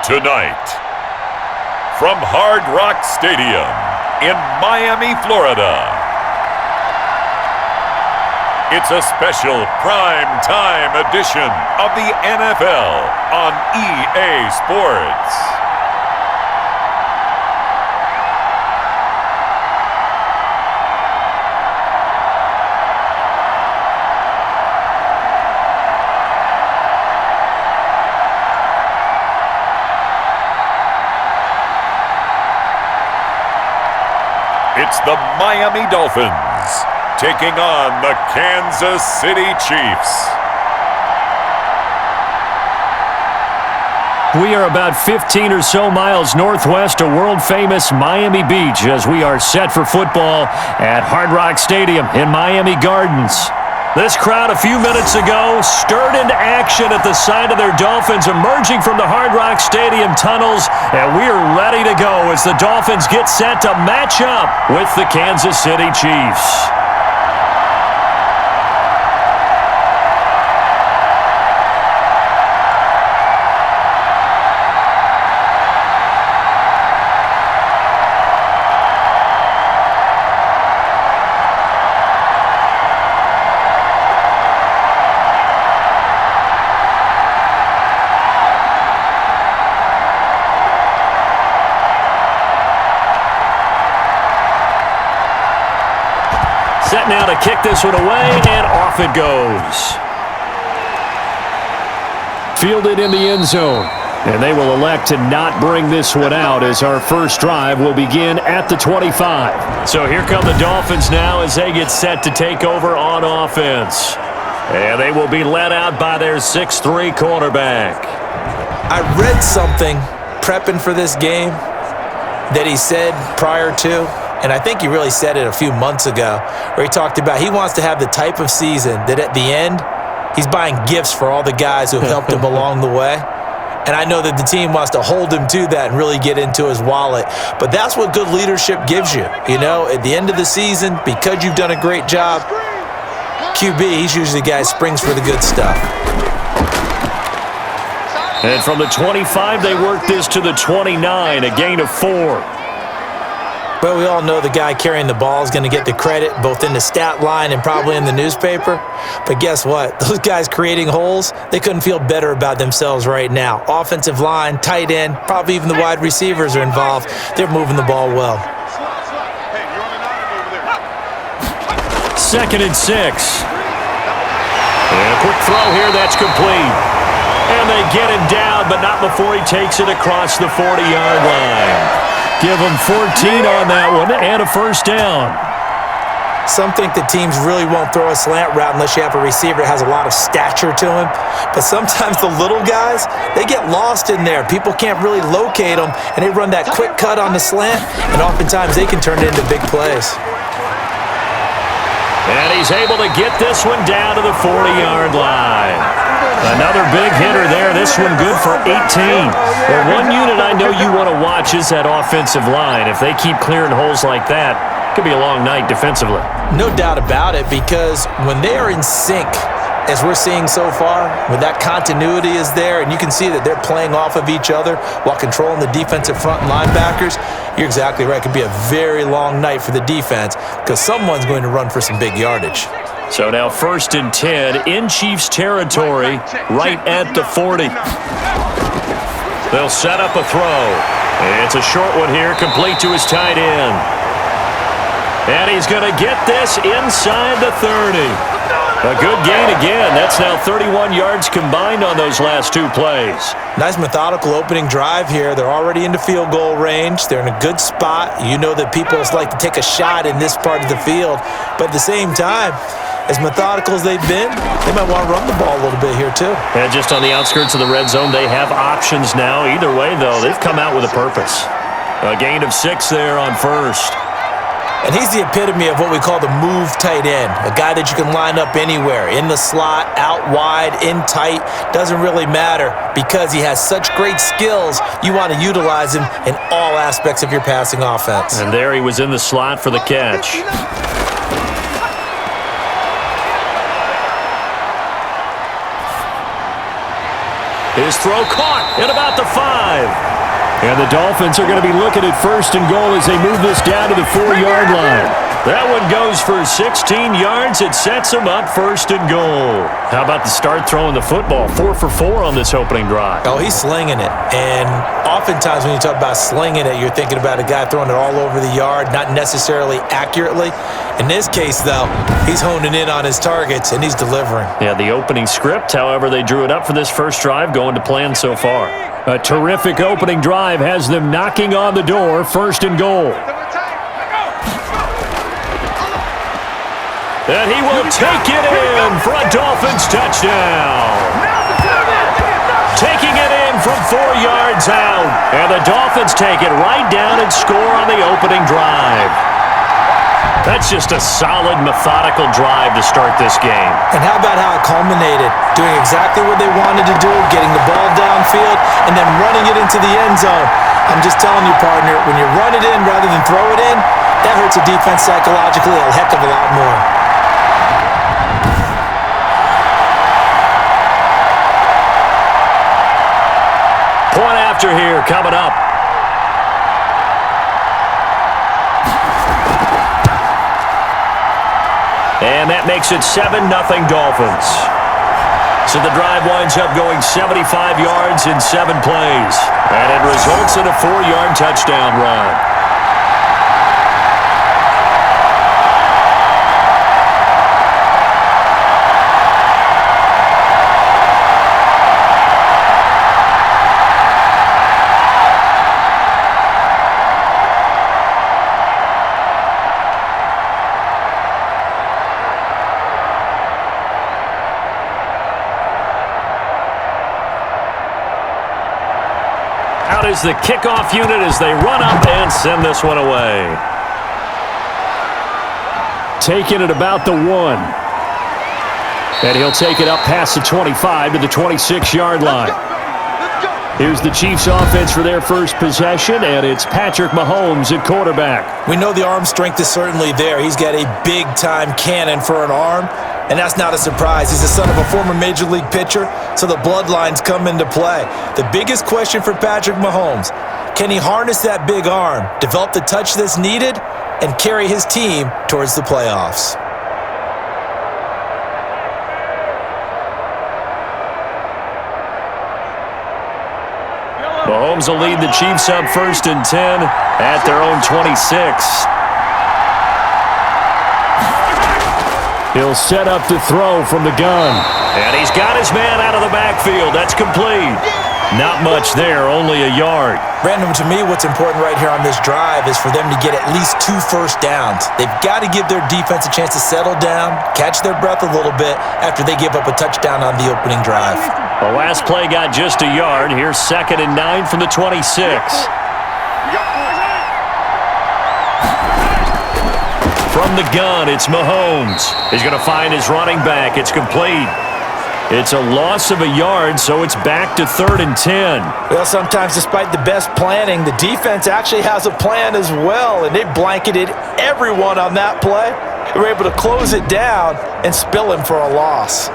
Tonight, from Hard Rock Stadium in Miami, Florida, it's a special prime-time edition of the NFL on EA Sports. It's the Miami Dolphins taking on the Kansas City Chiefs. We are about 15 or so miles northwest of world-famous Miami Beach as we are set for football at Hard Rock Stadium in Miami Gardens. This crowd a few minutes ago stirred into action at the sight of their Dolphins emerging from the Hard Rock Stadium tunnels, and we are ready to go as the Dolphins get set to match up with the Kansas City Chiefs. Set now to kick this one away, and off it goes. Fielded in the end zone. And they will elect to not bring this one out as our first drive will begin at the 25. So here come the Dolphins now as they get set to take over on offense. And they will be led out by their 6'3" quarterback. I read something prepping for this game that he said prior to, and I think he really said it a few months ago, where he talked about he wants to have the type of season that at the end, he's buying gifts for all the guys who have helped him along the way. And I know that the team wants to hold him to that and really get into his wallet. But that's what good leadership gives you. You know, at the end of the season, because you've done a great job, QB, he's usually the guy who springs for the good stuff. And from the 25, they work this to the 29, a gain of 4. But we all know the guy carrying the ball is going to get the credit both in the stat line and probably in the newspaper. But guess what? Those guys creating holes, they couldn't feel better about themselves right now. Offensive line, tight end, probably even the wide receivers are involved. They're moving the ball well. 2nd and 6. And a quick throw here, that's complete. And they get him down, but not before he takes it across the 40-yard line. Give them 14 on that one and a first down. Some think that teams really won't throw a slant route unless you have a receiver that has a lot of stature to him. But sometimes the little guys, they get lost in there. People can't really locate them, and they run that quick cut on the slant, and oftentimes they can turn it into big plays. And he's able to get this one down to the 40-yard line. Another big hitter there. This one good for 18. Well, one unit I know you want to watch is that offensive line. If they keep clearing holes like that, it could be a long night defensively. No doubt about it, because when they are in sync, as we're seeing so far, when that continuity is there and you can see that they're playing off of each other while controlling the defensive front linebackers, you're exactly right. It could be a very long night for the defense because someone's going to run for some big yardage. So now 1st and 10 in Chiefs territory, right at the 40. They'll set up a throw. It's a short one here, complete to his tight end. And he's going to get this inside the 30. A good gain again. That's now 31 yards combined on those last 2 plays. Nice methodical opening drive here. They're already into field goal range. They're in a good spot. You know that people like to take a shot in this part of the field. But at the same time, as methodical as they've been, they might want to run the ball a little bit here too. And just on the outskirts of the red zone, they have options now. Either way, though, they've come out with a purpose. A gain of 6 there on 1st. And he's the epitome of what we call the move tight end, a guy that you can line up anywhere, in the slot, out wide, in tight, doesn't really matter because he has such great skills. You want to utilize him in all aspects of your passing offense. And there he was in the slot for the catch. His throw caught at about the 5. And the Dolphins are going to be looking at first and goal as they move this down to the 4-yard line. That one goes for 16 yards. It sets them up first and goal. How about the start throwing the football? 4 for 4 on this opening drive. Oh, he's slinging it. And oftentimes when you talk about slinging it, you're thinking about a guy throwing it all over the yard, not necessarily accurately. In this case, though, he's honing in on his targets, and he's delivering. Yeah, the opening script, however, they drew it up for this first drive, going to plan so far. A terrific opening drive has them knocking on the door, first and goal. And he will take it in for a Dolphins touchdown. Taking it in from 4 yards out. And the Dolphins take it right down and score on the opening drive. That's just a solid, methodical drive to start this game. And how about how it culminated? Doing exactly what they wanted to do, getting the ball downfield, and then running it into the end zone. I'm just telling you, partner, when you run it in rather than throw it in, that hurts a defense psychologically a heck of a lot more. Point after here coming up. And that makes it 7-0 Dolphins. So the drive winds up going 75 yards in 7 plays. And it results in a 4-yard touchdown run. Out is the kickoff unit as they run up and send this one away. Taking it about the 1. And he'll take it up past the 25 to the 26-yard line. Here's the Chiefs offense for their first possession, and it's Patrick Mahomes at quarterback. We know the arm strength is certainly there. He's got a big-time cannon for an arm, and that's not a surprise. He's the son of a former Major League pitcher, so the bloodlines come into play. The biggest question for Patrick Mahomes, can he harness that big arm, develop the touch that's needed, and carry his team towards the playoffs? Mahomes will lead the Chiefs up first and 10 at their own 26. He'll set up to throw from the gun. And he's got his man out of the backfield. That's complete. Not much there, only a yard. Brandon, to me, what's important right here on this drive is for them to get at least 2 first downs. They've got to give their defense a chance to settle down, catch their breath a little bit after they give up a touchdown on the opening drive. The last play got just a yard. Here's 2nd and 9 from the 26. From the gun, it's Mahomes. He's going to find his running back. It's complete. It's a loss of a yard, so it's back to 3rd and 10. Well, sometimes despite the best planning, the defense actually has a plan as well, and they blanketed everyone on that play. They were able to close it down and spill him for a loss.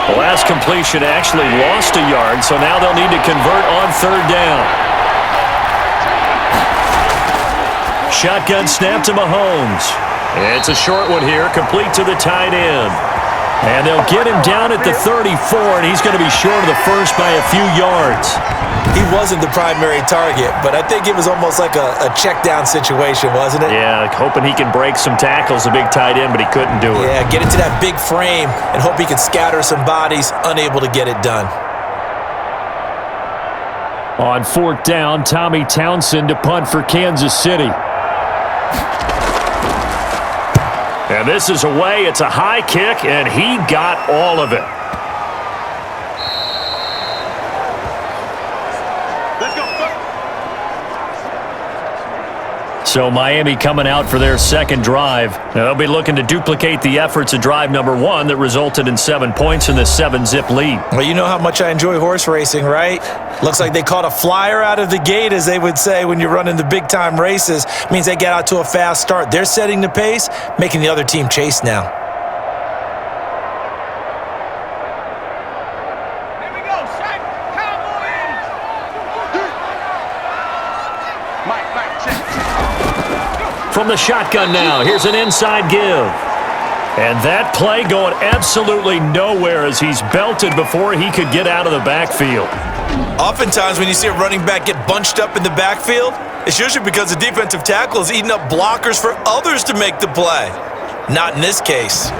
The last completion actually lost a yard, so now they'll need to convert on 3rd down. Shotgun snap to Mahomes. It's a short one here, complete to the tight end. And they'll get him down at the 34, and he's going to be short of the first by a few yards. He wasn't the primary target, but I think it was almost like a check-down situation, wasn't it? Yeah, hoping he can break some tackles, a big tight end, but he couldn't do it. Yeah, get into that big frame and hope he can scatter some bodies, unable to get it done. On 4th down, Tommy Townsend to punt for Kansas City. And this is away. It's a high kick, and he got all of it. So Miami coming out for their second drive. Now they'll be looking to duplicate the efforts of drive number 1 that resulted in 7 points in the 7-zip lead. Well, you know how much I enjoy horse racing, right? Looks like they caught a flyer out of the gate, as they would say when you're running the big-time races. Means they get out to a fast start. They're setting the pace, making the other team chase now. From the shotgun now, here's an inside give. And that play going absolutely nowhere as he's belted before he could get out of the backfield. Oftentimes when you see a running back get bunched up in the backfield, it's usually because the defensive tackle is eating up blockers for others to make the play. Not in this case.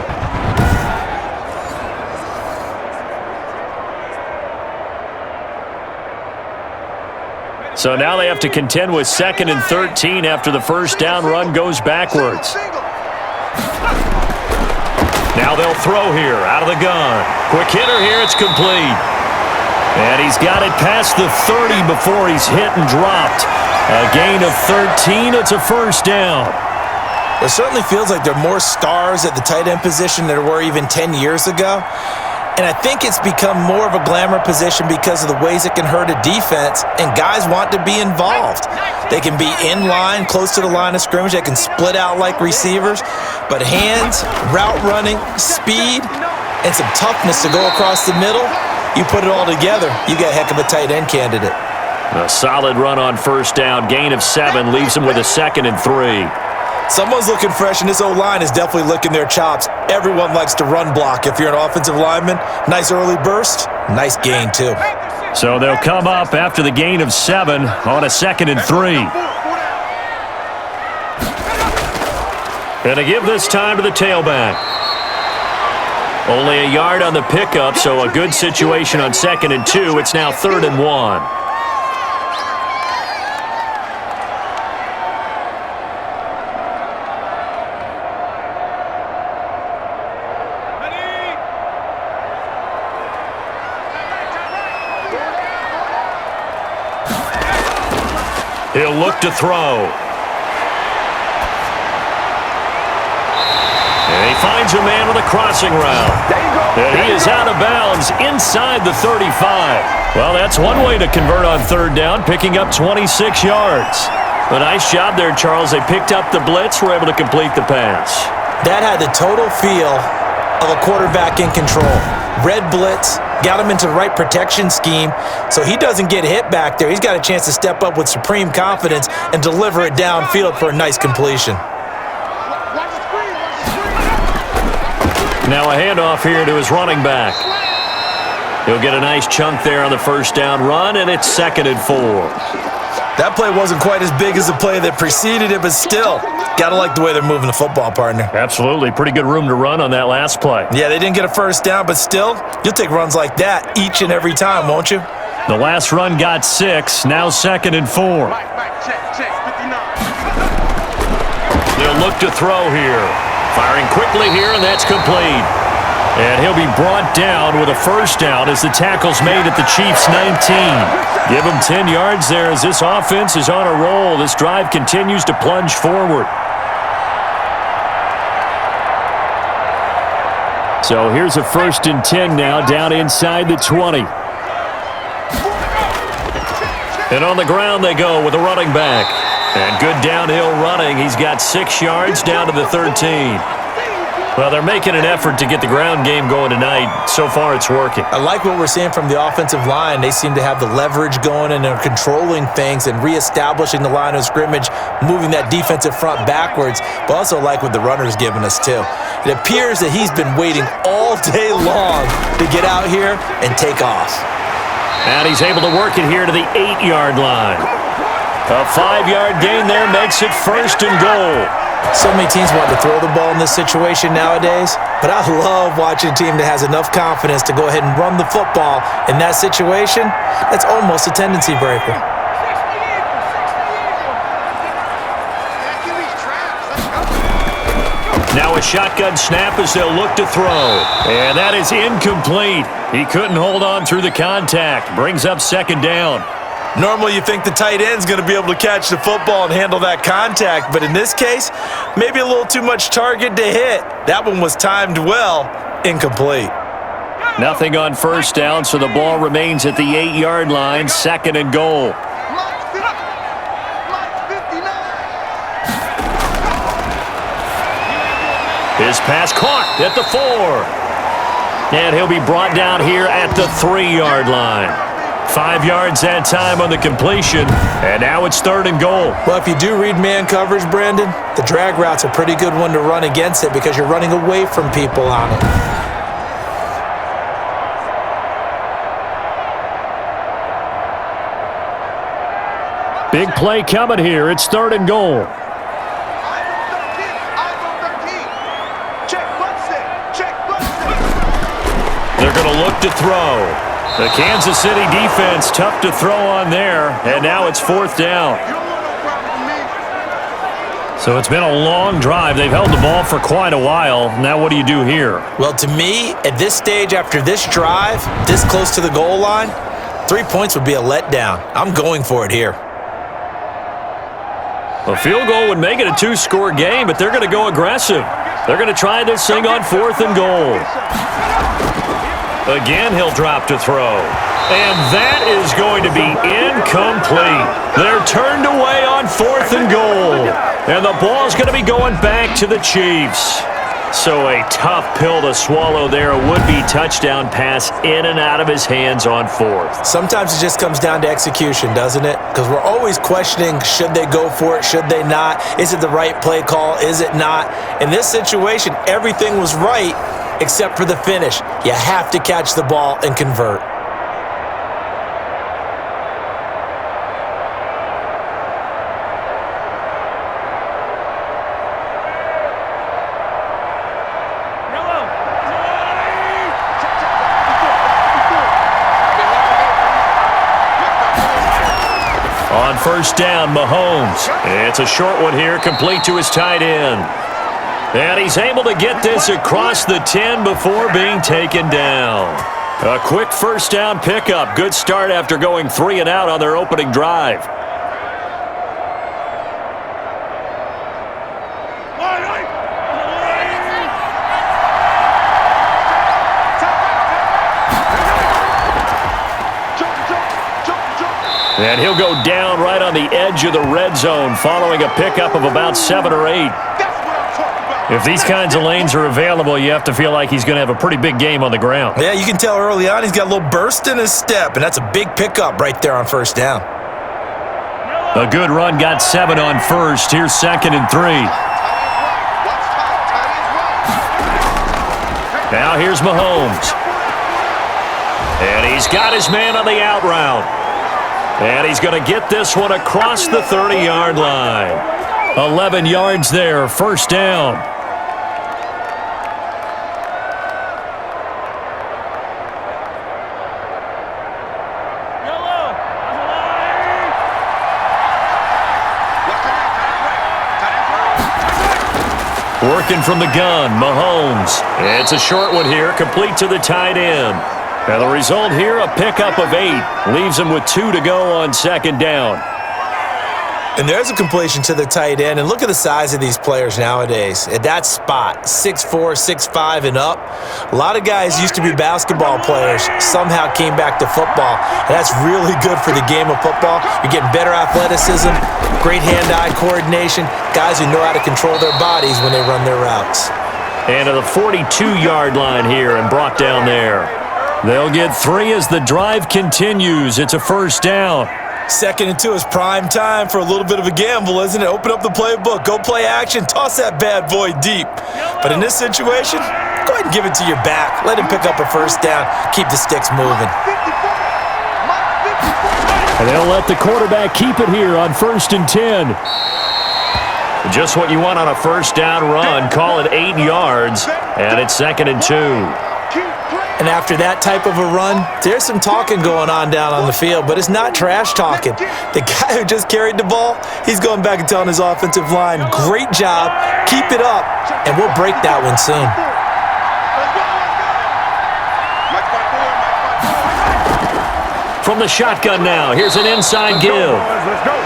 So now they have to contend with 2nd and 13 after the first down run goes backwards. Now they'll throw here out of the gun. Quick hitter here, it's complete. And he's got it past the 30 before he's hit and dropped. A gain of 13, it's a first down. It certainly feels like there are more stars at the tight end position than there were even 10 years ago. And I think it's become more of a glamour position because of the ways it can hurt a defense, and guys want to be involved. They can be in line, close to the line of scrimmage. They can split out like receivers. But hands, route running, speed, and some toughness to go across the middle, you put it all together, you got a heck of a tight end candidate. A solid run on first down. Gain of 7 leaves him with a 2nd and 3. Someone's looking fresh, and this O-line is definitely licking their chops. Everyone likes to run block. If you're an offensive lineman, nice early burst, nice gain too. So they'll come up after the gain of 7 on a 2nd and 3. And to give this time to the tailback. Only a yard on the pickup, so a good situation on 2nd and 2. It's now 3rd and 1. He'll look to throw. And he finds a man with a crossing route. And he is out of bounds inside the 35. Well, that's one way to convert on 3rd down, picking up 26 yards. A nice job there, Charles. They picked up the blitz, were able to complete the pass. That had the total feel of a quarterback in control. Red blitz, got him into the right protection scheme, so he doesn't get hit back there. He's got a chance to step up with supreme confidence and deliver it downfield for a nice completion. Now a handoff here to his running back. He'll get a nice chunk there on the first down run, and it's 2nd and 4. That play wasn't quite as big as the play that preceded it, but still, gotta like the way they're moving the football, partner. Absolutely. Pretty good room to run on that last play. Yeah, they didn't get a first down, but still, you'll take runs like that each and every time, won't you? The last run got 6, now 2nd and 4. They'll look to throw here. Firing quickly here, and that's complete. And he'll be brought down with a first down as the tackle's made at the Chiefs' 19. Give him 10 yards there as this offense is on a roll. This drive continues to plunge forward. So here's a 1st and 10 now down inside the 20. And on the ground they go with a running back. And good downhill running. He's got 6 yards down to the 13. Well, they're making an effort to get the ground game going tonight. So far, it's working. I like what we're seeing from the offensive line. They seem to have the leverage going, and they're controlling things and reestablishing the line of scrimmage, moving that defensive front backwards, but also like what the runner's giving us, too. It appears that he's been waiting all day long to get out here and take off. And he's able to work it here to the 8-yard line. A 5-yard gain there makes it 1st and goal. So many teams want to throw the ball in this situation nowadays, but I love watching a team that has enough confidence to go ahead and run the football. In that situation, that's almost a tendency breaker. Now a shotgun snap as they'll look to throw. And that is incomplete. He couldn't hold on through the contact. Brings up 2nd down. Normally you think the tight end's going to be able to catch the football and handle that contact, but in this case, maybe a little too much target to hit. That one was timed well, incomplete. Nothing on first down, so the ball remains at the 8-yard line, 2nd and goal. His pass caught at the 4. And he'll be brought down here at the 3-yard line. 5 yards that time on the completion, and now it's 3rd and goal. Well, if you do read man coverage, Brandon, the drag route's a pretty good one to run against it because you're running away from people on it. Big play coming here. It's 3rd and goal. They're going to look to throw. The Kansas City defense tough to throw on there, and now it's 4th down. So it's been a long drive. They've held the ball for quite a while. Now what do you do here? Well, to me, at this stage after this drive, this close to the goal line, 3 points would be a letdown. I'm going for it here. A field goal would make it a 2-score game, but they're going to go aggressive. They're going to try this thing on 4th and goal. Again, he'll drop to throw. And that is going to be incomplete. They're turned away on 4th and goal. And the ball's going to be going back to the Chiefs. So a tough pill to swallow there. A would-be touchdown pass in and out of his hands on 4th. Sometimes it just comes down to execution, doesn't it? Because we're always questioning, should they go for it, should they not? Is it the right play call, is it not? In this situation, everything was right except for the finish. You have to catch the ball and convert. On first down, Mahomes. It's a short one here, complete to his tight end. And he's able to get this across the 10 before being taken down. A quick first down pickup. Good start after going 3 and out on their opening drive. And he'll go down right on the edge of the red zone following a pickup of about 7 or 8. If these kinds of lanes are available, you have to feel like he's going to have a pretty big game on the ground. Yeah, you can tell early on he's got a little burst in his step, and that's a big pickup right there on first down. A good run got 7 on first. Here's 2nd and 3. Now here's Mahomes. And he's got his man on the out route. And he's going to get this one across the 30-yard line. 11 yards there, first down. Working from the gun, Mahomes. It's a short one here, complete to the tight end. And the result here, a pickup of 8. Leaves him with 2 to go on second down. And there's a completion to the tight end. And look at the size of these players nowadays. At that spot, 6'4", 6'5", and up. A lot of guys used to be basketball players, somehow came back to football. And that's really good for the game of football. You're getting better athleticism, great hand-eye coordination, guys who know how to control their bodies when they run their routes. And to the 42-yard line here and brought down there. They'll get 3 as the drive continues. It's a first down. 2nd and 2 is prime time for a little bit of a gamble, isn't it? Open up the playbook, go play action, toss that bad boy deep. But in this situation, go ahead and give it to your back. Let him pick up a first down. Keep the sticks moving. And they'll let the quarterback keep it here on 1st and 10. Just what you want on a first down run. Call it 8 yards, and it's 2nd and 2. And after that type of a run, there's some talking going on down on the field, but it's not trash talking. The guy who just carried the ball, he's going back and telling his offensive line, great job, keep it up, and we'll break that one soon. From From the shotgun now, here's an inside give.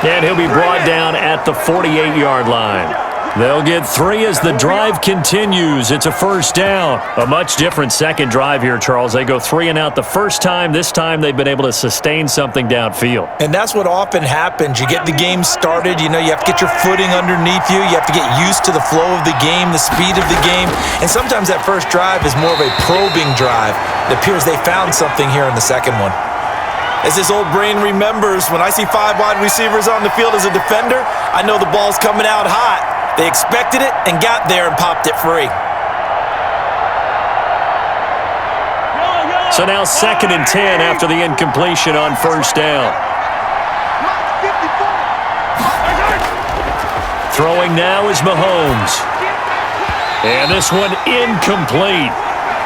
And he'll be brought down at the 48-yard line. They'll get 3 as the drive continues. It's a first down. A much different second drive here, Charles. They go 3 and out the first time. This time they've been able to sustain something downfield. And that's what often happens. You get the game started. You have to get your footing underneath you. You have to get used to the flow of the game, the speed of the game. And sometimes that first drive is more of a probing drive. It appears they found something here in the second one. As this old brain remembers, when I see 5 wide receivers on the field as a defender, I know the ball's coming out hot. They expected it and got there and popped it free. So now 2nd and 10 after the incompletion on first down. Throwing now is Mahomes. And this one incomplete.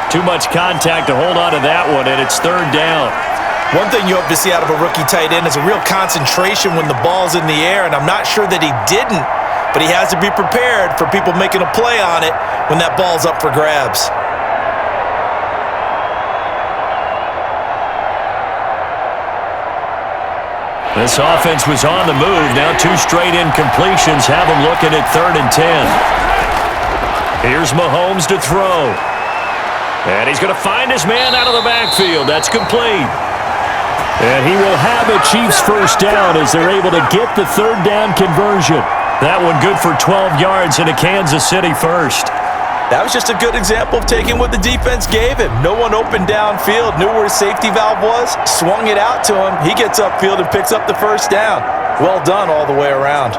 Too much contact to hold on to that one, and it's 3rd down. One thing you hope to see out of a rookie tight end is a real concentration when the ball's in the air, and I'm not sure that he didn't. But he has to be prepared for people making a play on it when that ball's up for grabs. This offense was on the move. Now 2 straight incompletions have them looking at 3rd and 10. Here's Mahomes to throw. And he's going to find his man out of the backfield. That's complete. And he will have a Chiefs first down as they're able to get the 3rd down conversion. That one good for 12 yards and a Kansas City first. That was just a good example of taking what the defense gave him. No one open downfield, knew where his safety valve was, swung it out to him. He gets upfield and picks up the first down. Well done all the way around.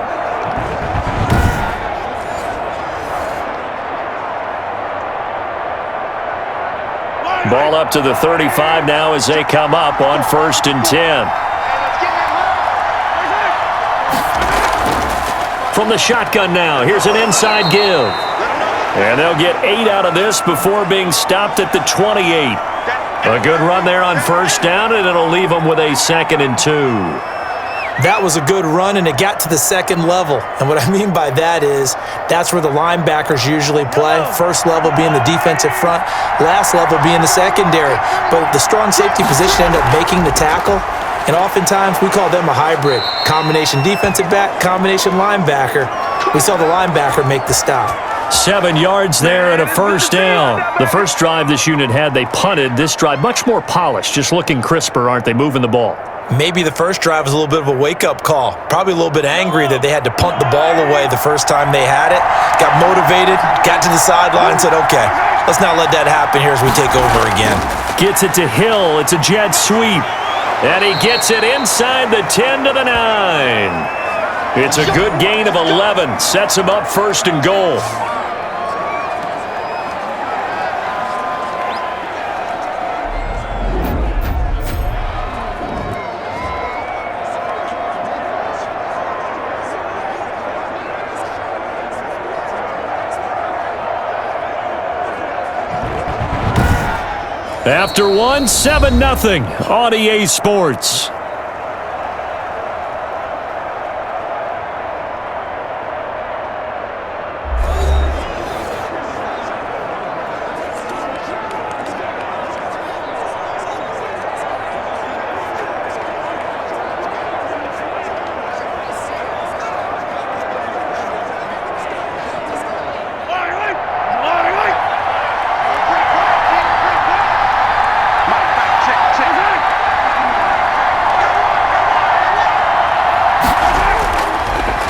Ball up to the 35 now as they come up on 1st and 10. From the shotgun now, here's an inside give. And they'll get 8 out of this before being stopped at the 28. A good run there on first down, and it'll leave them with a 2nd and 2. That was a good run, and it got to the second level. And what I mean by that is that's where the linebackers usually play. First level being the defensive front, last level being the secondary. But the strong safety position ended up making the tackle. And oftentimes, we call them a hybrid. Combination defensive back, combination linebacker. We saw the linebacker make the stop. 7 yards there and a first down. The first drive this unit had, they punted. This drive, much more polished, just looking crisper, aren't they, moving the ball? Maybe the first drive was a little bit of a wake-up call. Probably a little bit angry that they had to punt the ball away the first time they had it. Got motivated, got to the sideline, said, okay, let's not let that happen here as we take over again. Gets it to Hill. It's a jet sweep. And he gets it inside the 10 to the 9. It's a good gain of 11. Sets him up 1st and goal. After one, 7-0 on EA Sports.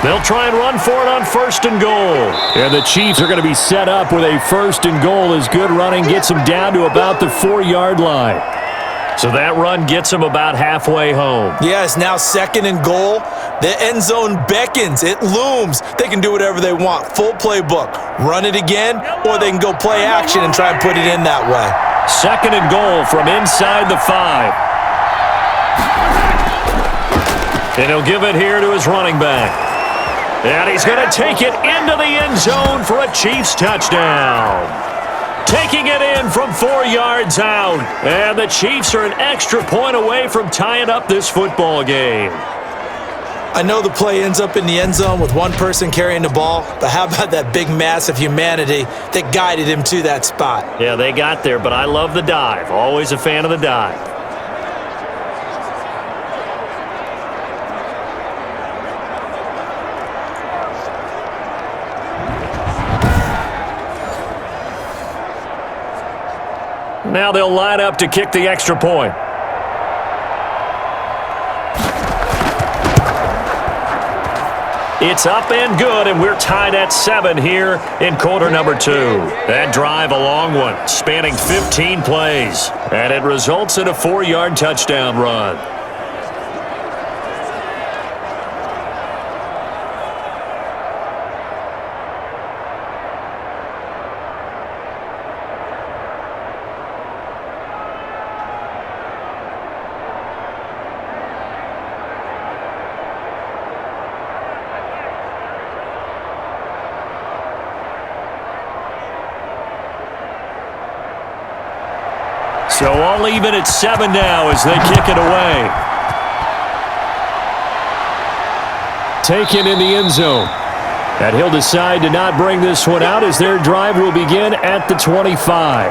They'll try and run for it on 1st and goal. And the Chiefs are going to be set up with a 1st and goal as good running gets them down to about the 4-yard line. So that run gets them about halfway home. Yeah, it's now 2nd and goal. The end zone beckons. It looms. They can do whatever they want. Full playbook. Run it again, or they can go play action and try and put it in that way. 2nd and goal from inside the 5. And he'll give it here to his running back. And he's going to take it into the end zone for a Chiefs touchdown. Taking it in from 4 yards out. And the Chiefs are an extra point away from tying up this football game. I know the play ends up in the end zone with one person carrying the ball, but how about that big mass of humanity that guided him to that spot? Yeah, they got there, but I love the dive. Always a fan of the dive. Now they'll line up to kick the extra point. It's up and good, and we're tied at 7 here in quarter number 2. That drive, a long one, spanning 15 plays, and it results in a 4-yard touchdown run. So all even at 7 now as they kick it away. Taken in the end zone. And he'll decide to not bring this one out as their drive will begin at the 25.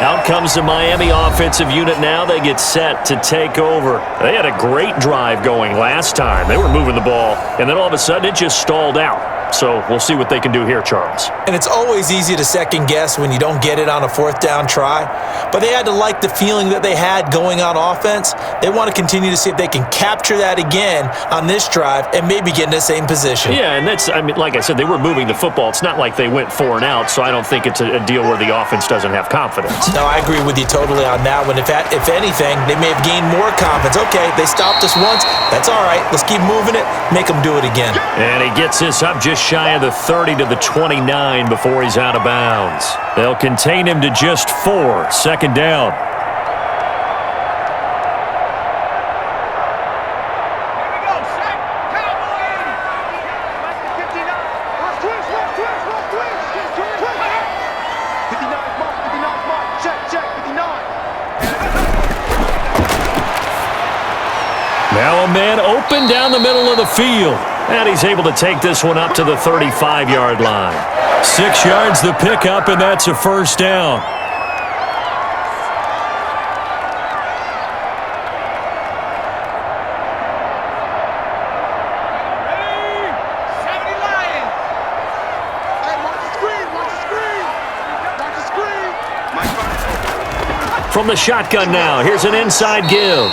Out comes the Miami offensive unit now. They get set to take over. They had a great drive going last time. They were moving the ball, and then all of a sudden it just stalled out. So we'll see what they can do here, Charles. And it's always easy to second guess when you don't get it on a 4th down try. But they had to like the feeling that they had going on offense. They want to continue to see if they can capture that again on this drive and maybe get in the same position. Yeah, and that's, I mean, like I said, they were moving the football. It's not like they went 4 and out, so I don't think it's a deal where the offense doesn't have confidence. No, I agree with you totally on that one. If anything, they may have gained more confidence. Okay, they stopped us once. That's all right. Let's keep moving it. Make them do it again. And he gets this up just shy of the 30 to the 29 before he's out of bounds. They'll contain him to just 4. Second down. Now a man open down the middle of the field. And he's able to take this one up to the 35-yard line. 6 yards the pickup, and that's a first down. From the shotgun now, here's an inside give.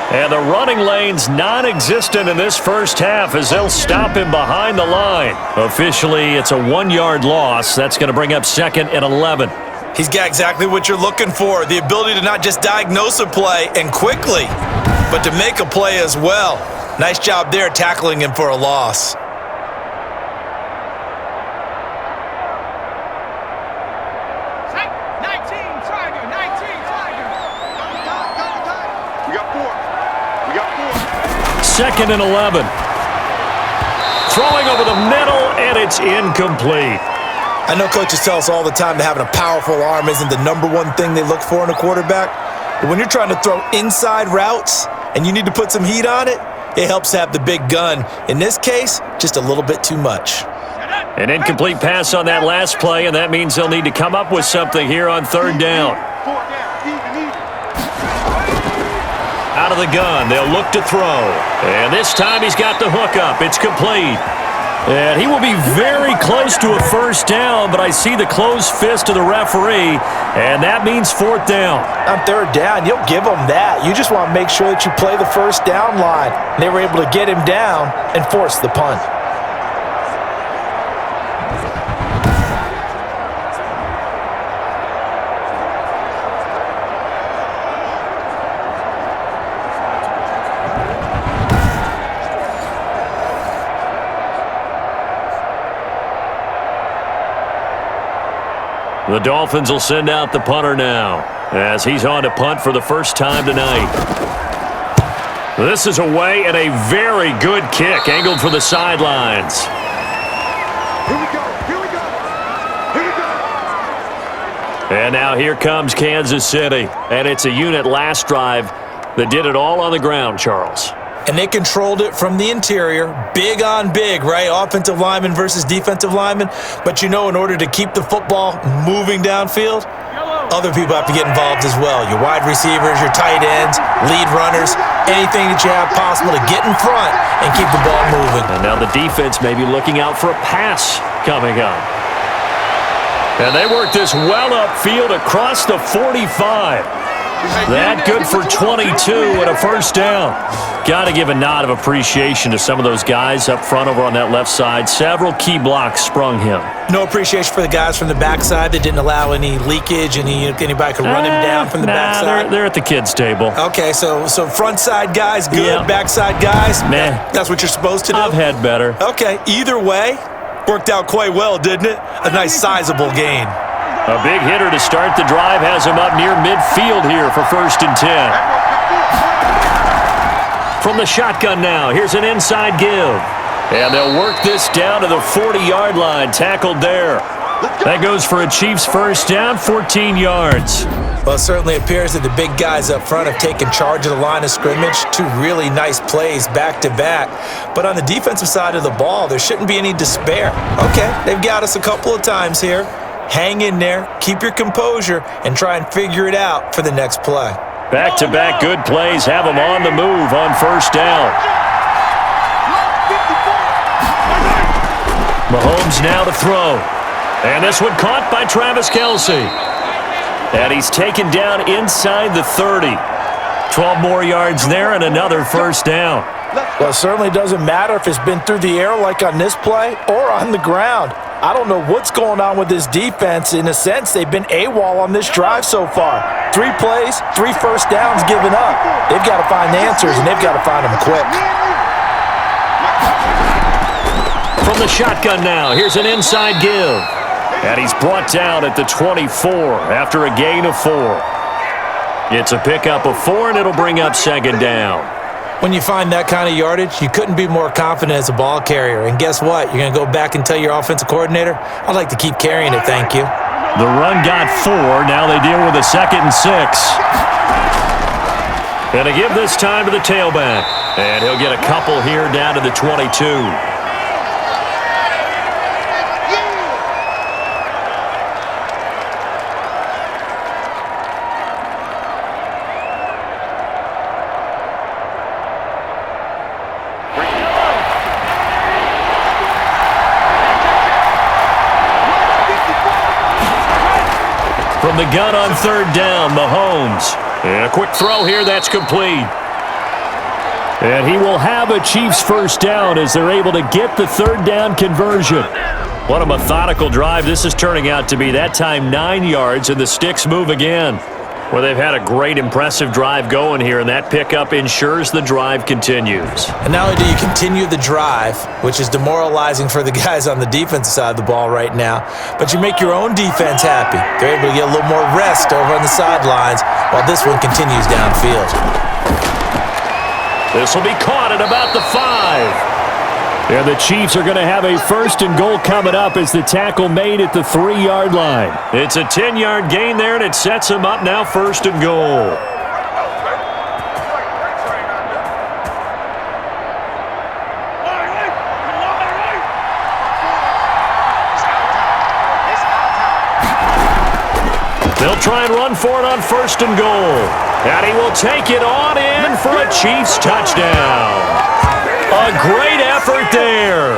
And the running lane's non-existent in this first half as they'll stop him behind the line. Officially, it's a 1-yard loss. That's going to bring up 2nd and 11. He's got exactly what you're looking for, the ability to not just diagnose a play and quickly, but to make a play as well. Nice job there tackling him for a loss. Second and 11. Throwing over the middle, and it's incomplete. I know coaches tell us all the time that having a powerful arm isn't the number one thing they look for in a quarterback. But when you're trying to throw inside routes and you need to put some heat on it, it helps to have the big gun. In this case, just a little bit too much. An incomplete pass on that last play, and that means they'll need to come up with something here on 3rd down. Out of the gun, they'll look to throw. And this time he's got the hook up. It's complete. And he will be very close to a first down, but I see the closed fist of the referee, and that means 4th down. On 3rd down, you'll give them that. You just want to make sure that you play the first down line. They were able to get him down and force the punt. The Dolphins will send out the punter now as he's on to punt for the first time tonight. This is away and a very good kick angled for the sidelines. Here we go. Here we go. Here we go. And now here comes Kansas City. And it's a unit last drive that did it all on the ground, Charles. And they controlled it from the interior, big on big, right? Offensive lineman versus defensive lineman. But you know, in order to keep the football moving downfield, other people have to get involved as well. Your wide receivers, your tight ends, lead runners, anything that you have possible to get in front and keep the ball moving. And now the defense may be looking out for a pass coming up. And they work this well upfield across the 45. That good for 22 and a first down. Got to give a nod of appreciation to some of those guys up front over on that left side. Several key blocks sprung him. No appreciation for the guys from the backside that didn't allow any leakage, anybody could run him down from the backside. They're at the kids' table. Okay, so front side guys, good. Yeah. Backside guys, meh. That's what you're supposed to do? I've had better. Okay, either way, worked out quite well, didn't it? A nice sizable gain. A big hitter to start the drive has him up near midfield here for 1st and 10. From the shotgun now, here's an inside give. And they'll work this down to the 40-yard line, tackled there. That goes for a Chiefs first down, 14 yards. Well, it certainly appears that the big guys up front have taken charge of the line of scrimmage. Two really nice plays back-to-back. But on the defensive side of the ball, there shouldn't be any despair. Okay, they've got us a couple of times here. Hang in there, keep your composure, and try and figure it out for the next play. Back-to-back good plays have them on the move on first down. Mahomes now to throw. And this one caught by Travis Kelce. And he's taken down inside the 30. 12 more yards there and another first down. Well, it certainly doesn't matter if it's been through the air like on this play or on the ground. I don't know what's going on with this defense. In a sense, they've been AWOL on this drive so far. 3 plays, 3 first downs given up. They've got to find answers, and they've got to find them quick. From the shotgun now, here's an inside give. And he's brought down at the 24 after a gain of 4. It's a pickup of 4, and it'll bring up 2nd down. When you find that kind of yardage, you couldn't be more confident as a ball carrier. And guess what? You're going to go back and tell your offensive coordinator, I'd like to keep carrying it, thank you. The run got 4. Now they deal with a 2nd and 6. And to give this time to the tailback. And he'll get a couple here down to the 22. From the gun on 3rd down, Mahomes. And a quick throw here, that's complete. And he will have a Chiefs first down as they're able to get the 3rd down conversion. What a methodical drive this is turning out to be. That time 9 yards, and the sticks move again. Well, they've had a great, impressive drive going here, and that pickup ensures the drive continues. And not only do you continue the drive, which is demoralizing for the guys on the defensive side of the ball right now, but you make your own defense happy. They're able to get a little more rest over on the sidelines while this one continues downfield. This will be caught at about the 5. And the Chiefs are going to have a 1st and goal coming up as the tackle made at the 3-yard line. It's a 10-yard gain there, and it sets them up now 1st and goal. They'll try and run for it on 1st and goal. And he will take it on in for a Chiefs touchdown. A great effort there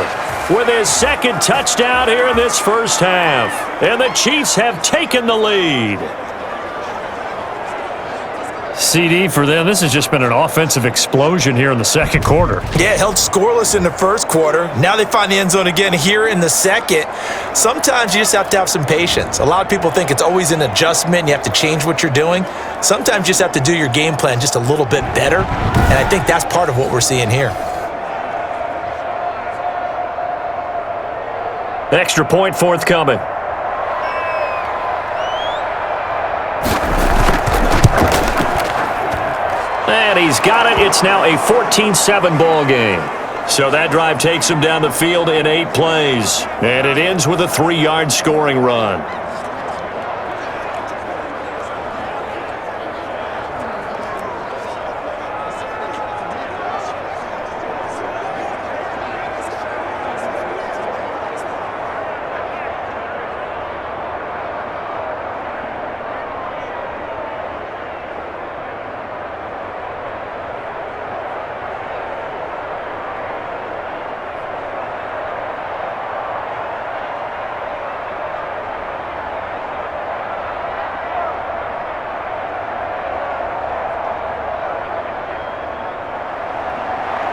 with his 2nd touchdown here in this first half. And the Chiefs have taken the lead. CD for them, this has just been an offensive explosion here in the 2nd quarter. Yeah, held scoreless in the 1st quarter. Now they find the end zone again here in the 2nd. Sometimes you just have to have some patience. A lot of people think it's always an adjustment. You have to change what you're doing. Sometimes you just have to do your game plan just a little bit better. And I think that's part of what we're seeing here. Extra point forthcoming. And he's got it. It's now a 14-7 ball game. So that drive takes him down the field in 8 plays. And it ends with a 3-yard scoring run.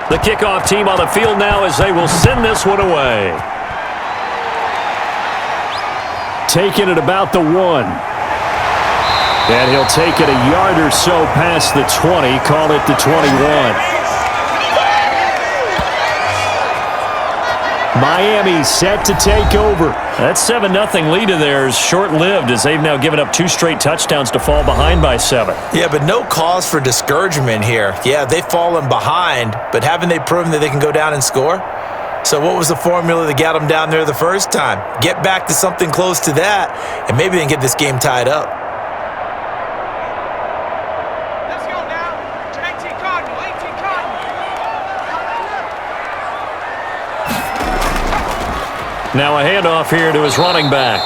The kickoff team on the field now as they will send this one away. Taking it about the 1. And he'll take it a yard or so past the 20, call it the 21. Miami set to take over. That 7-0 lead of theirs short-lived as they've now given up 2 straight touchdowns to fall behind by 7. Yeah, but no cause for discouragement here. Yeah, they've fallen behind, but haven't they proven that they can go down and score? So what was the formula that got them down there the first time? Get back to something close to that, and maybe they can get this game tied up. Let's go now. 18 Cardinal, 18 Cardinal. Now a handoff here to his running back.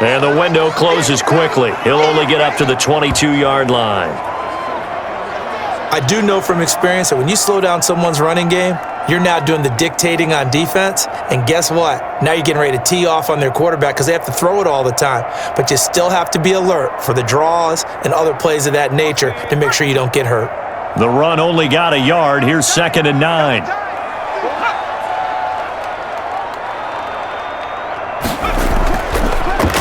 And the window closes quickly. He'll only get up to the 22-yard line. I do know from experience that when you slow down someone's running game, you're now doing the dictating on defense. And guess what? Now you're getting ready to tee off on their quarterback because they have to throw it all the time. But you still have to be alert for the draws and other plays of that nature to make sure you don't get hurt. The run only got a yard. Here's 2nd and 9.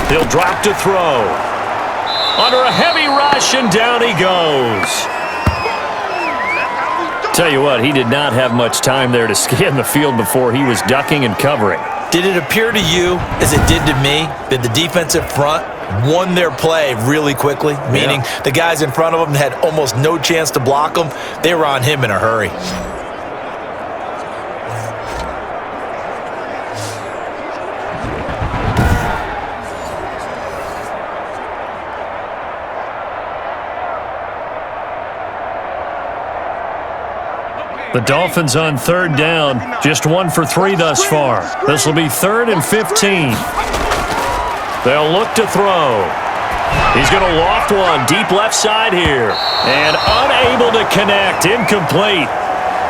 He'll drop to throw. Under a heavy rush, and down he goes. Tell you what, he did not have much time there to scan the field before he was ducking and covering. Did it appear to you, as it did to me, that the defensive front won their play really quickly? Meaning the guys in front of them had almost no chance to block him. They were on him in a hurry. The Dolphins on 3rd down, just 1 for 3 thus far. This will be 3rd and 15. They'll look to throw. He's going to loft one deep left side here. And unable to connect, incomplete.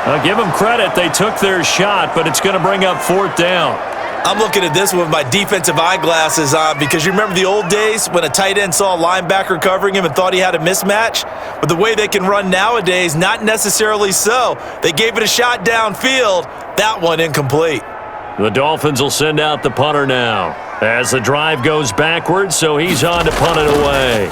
I'll give them credit, they took their shot, but it's going to bring up 4th down. I'm looking at this with my defensive eyeglasses on because you remember the old days when a tight end saw a linebacker covering him and thought he had a mismatch? But the way they can run nowadays, not necessarily so. They gave it a shot downfield. That one incomplete. The Dolphins will send out the punter now as the drive goes backwards, so he's on to punt it away.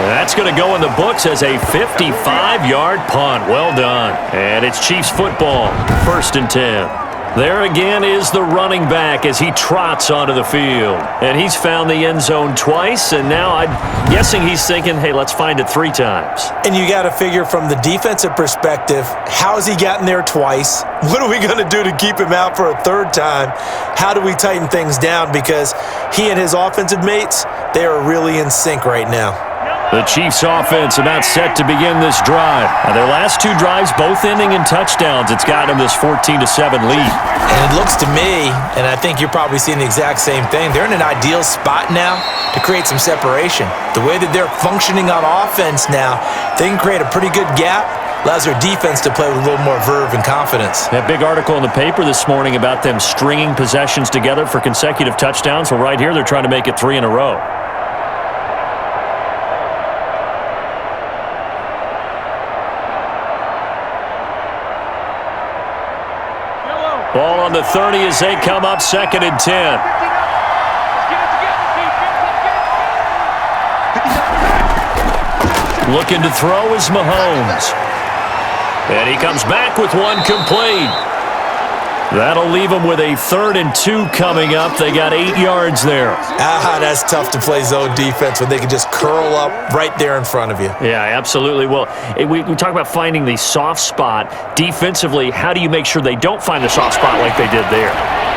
That's going to go in the books as a 55-yard punt. Well done. And it's Chiefs football, 1st and 10. There again is the running back as he trots onto the field. And he's found the end zone twice, and now I'm guessing he's thinking, hey, let's find it 3 times. And you got to figure from the defensive perspective, how has he gotten there twice? What are we going to do to keep him out for a 3rd time? How do we tighten things down? Because he and his offensive mates, they are really in sync right now. The Chiefs offense about set to begin this drive. Now, their last 2 drives both ending in touchdowns. It's got them this 14-7 lead. And it looks to me, and I think you're probably seeing the exact same thing, they're in an ideal spot now to create some separation. The way that they're functioning on offense now, they can create a pretty good gap. Allows their defense to play with a little more verve and confidence. That big article in the paper this morning about them stringing possessions together for consecutive touchdowns. Well, right here, they're trying to make it 3 in a row. Ball on the 30 as they come up 2nd and 10. Looking to throw is Mahomes. And he comes back with one complete. That'll leave them with a 3rd and 2 coming up. They got 8 yards there. That's tough to play zone defense when they can just curl up right there in front of you. Yeah, absolutely. Well, we talk about finding the soft spot. Defensively, how do you make sure they don't find the soft spot like they did there?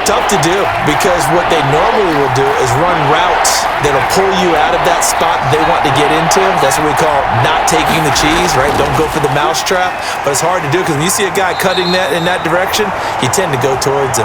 Tough to do because what they normally will do is run routes that'll pull you out of that spot they want to get into. That's what we call not taking the cheese, right? Don't go for the mousetrap. But it's hard to do because when you see a guy cutting that in that direction, you tend to go towards him.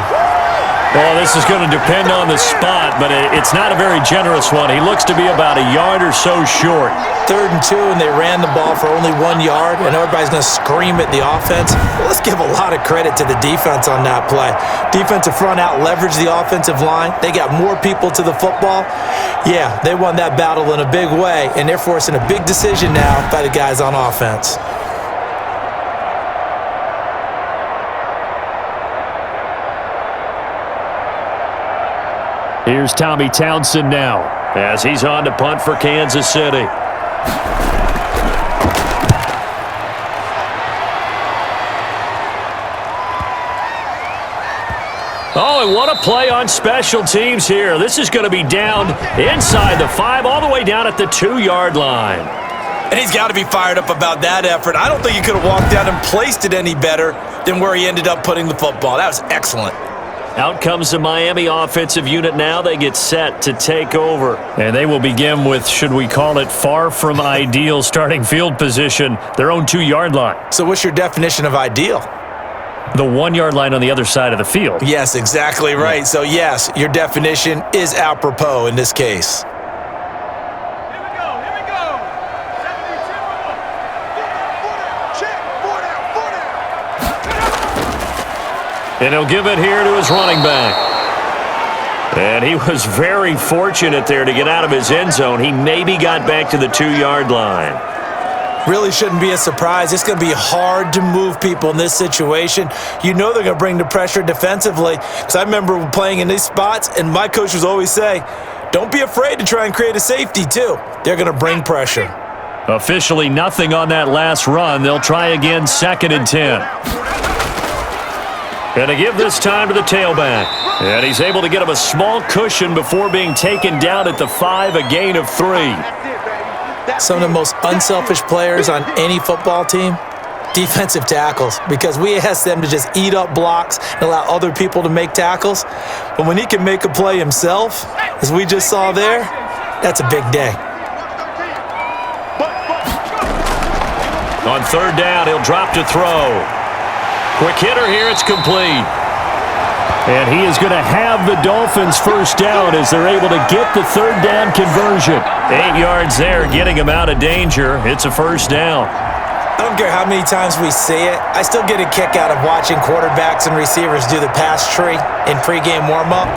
Well, this is going to depend on the spot, but it's not a very generous one. He looks to be about a yard or so short. 3rd and 2, and they ran the ball for only 1 yard, and everybody's going to scream at the offense. Well, let's give a lot of credit to the defense on that play. Defensive front out leveraged the offensive line. They got more people to the football. Yeah, they won that battle in a big way, and they're forcing a big decision now by the guys on offense. Here's Tommy Townsend now as he's on to punt for Kansas City. Oh, and what a play on special teams here. This is going to be down inside the 5, all the way down at the 2-yard line. And he's got to be fired up about that effort. I don't think he could have walked down and placed it any better than where he ended up putting the football. That was excellent. Out comes the Miami offensive unit now. They get set to take over. And they will begin with, should we call it, far from ideal starting field position, their own 2-yard line. So what's your definition of ideal? The 1-yard line on the other side of the field. Yes, exactly right. Yeah. So, yes, your definition is apropos in this case. And he'll give it here to his running back. And he was very fortunate there to get out of his end zone. He maybe got back to the 2-yard line. Really shouldn't be a surprise. It's going to be hard to move people in this situation. You know they're going to bring the pressure defensively. Because I remember playing in these spots, and my coach was always say, don't be afraid to try and create a safety too. They're going to bring pressure. Officially nothing on that last run. They'll try again, 2nd and 10. Going to give this time to the tailback. And he's able to get him a small cushion before being taken down at the 5, a gain of 3. Some of the most unselfish players on any football team, defensive tackles, because we ask them to just eat up blocks and allow other people to make tackles. But when he can make a play himself, as we just saw there, that's a big day. On 3rd down, he'll drop to throw. Quick hitter here, it's complete. And he is going to have the Dolphins first down as they're able to get the 3rd down conversion. 8 yards there, getting him out of danger. It's a first down. I don't care how many times we see it. I still get a kick out of watching quarterbacks and receivers do the pass tree in pregame warm-up.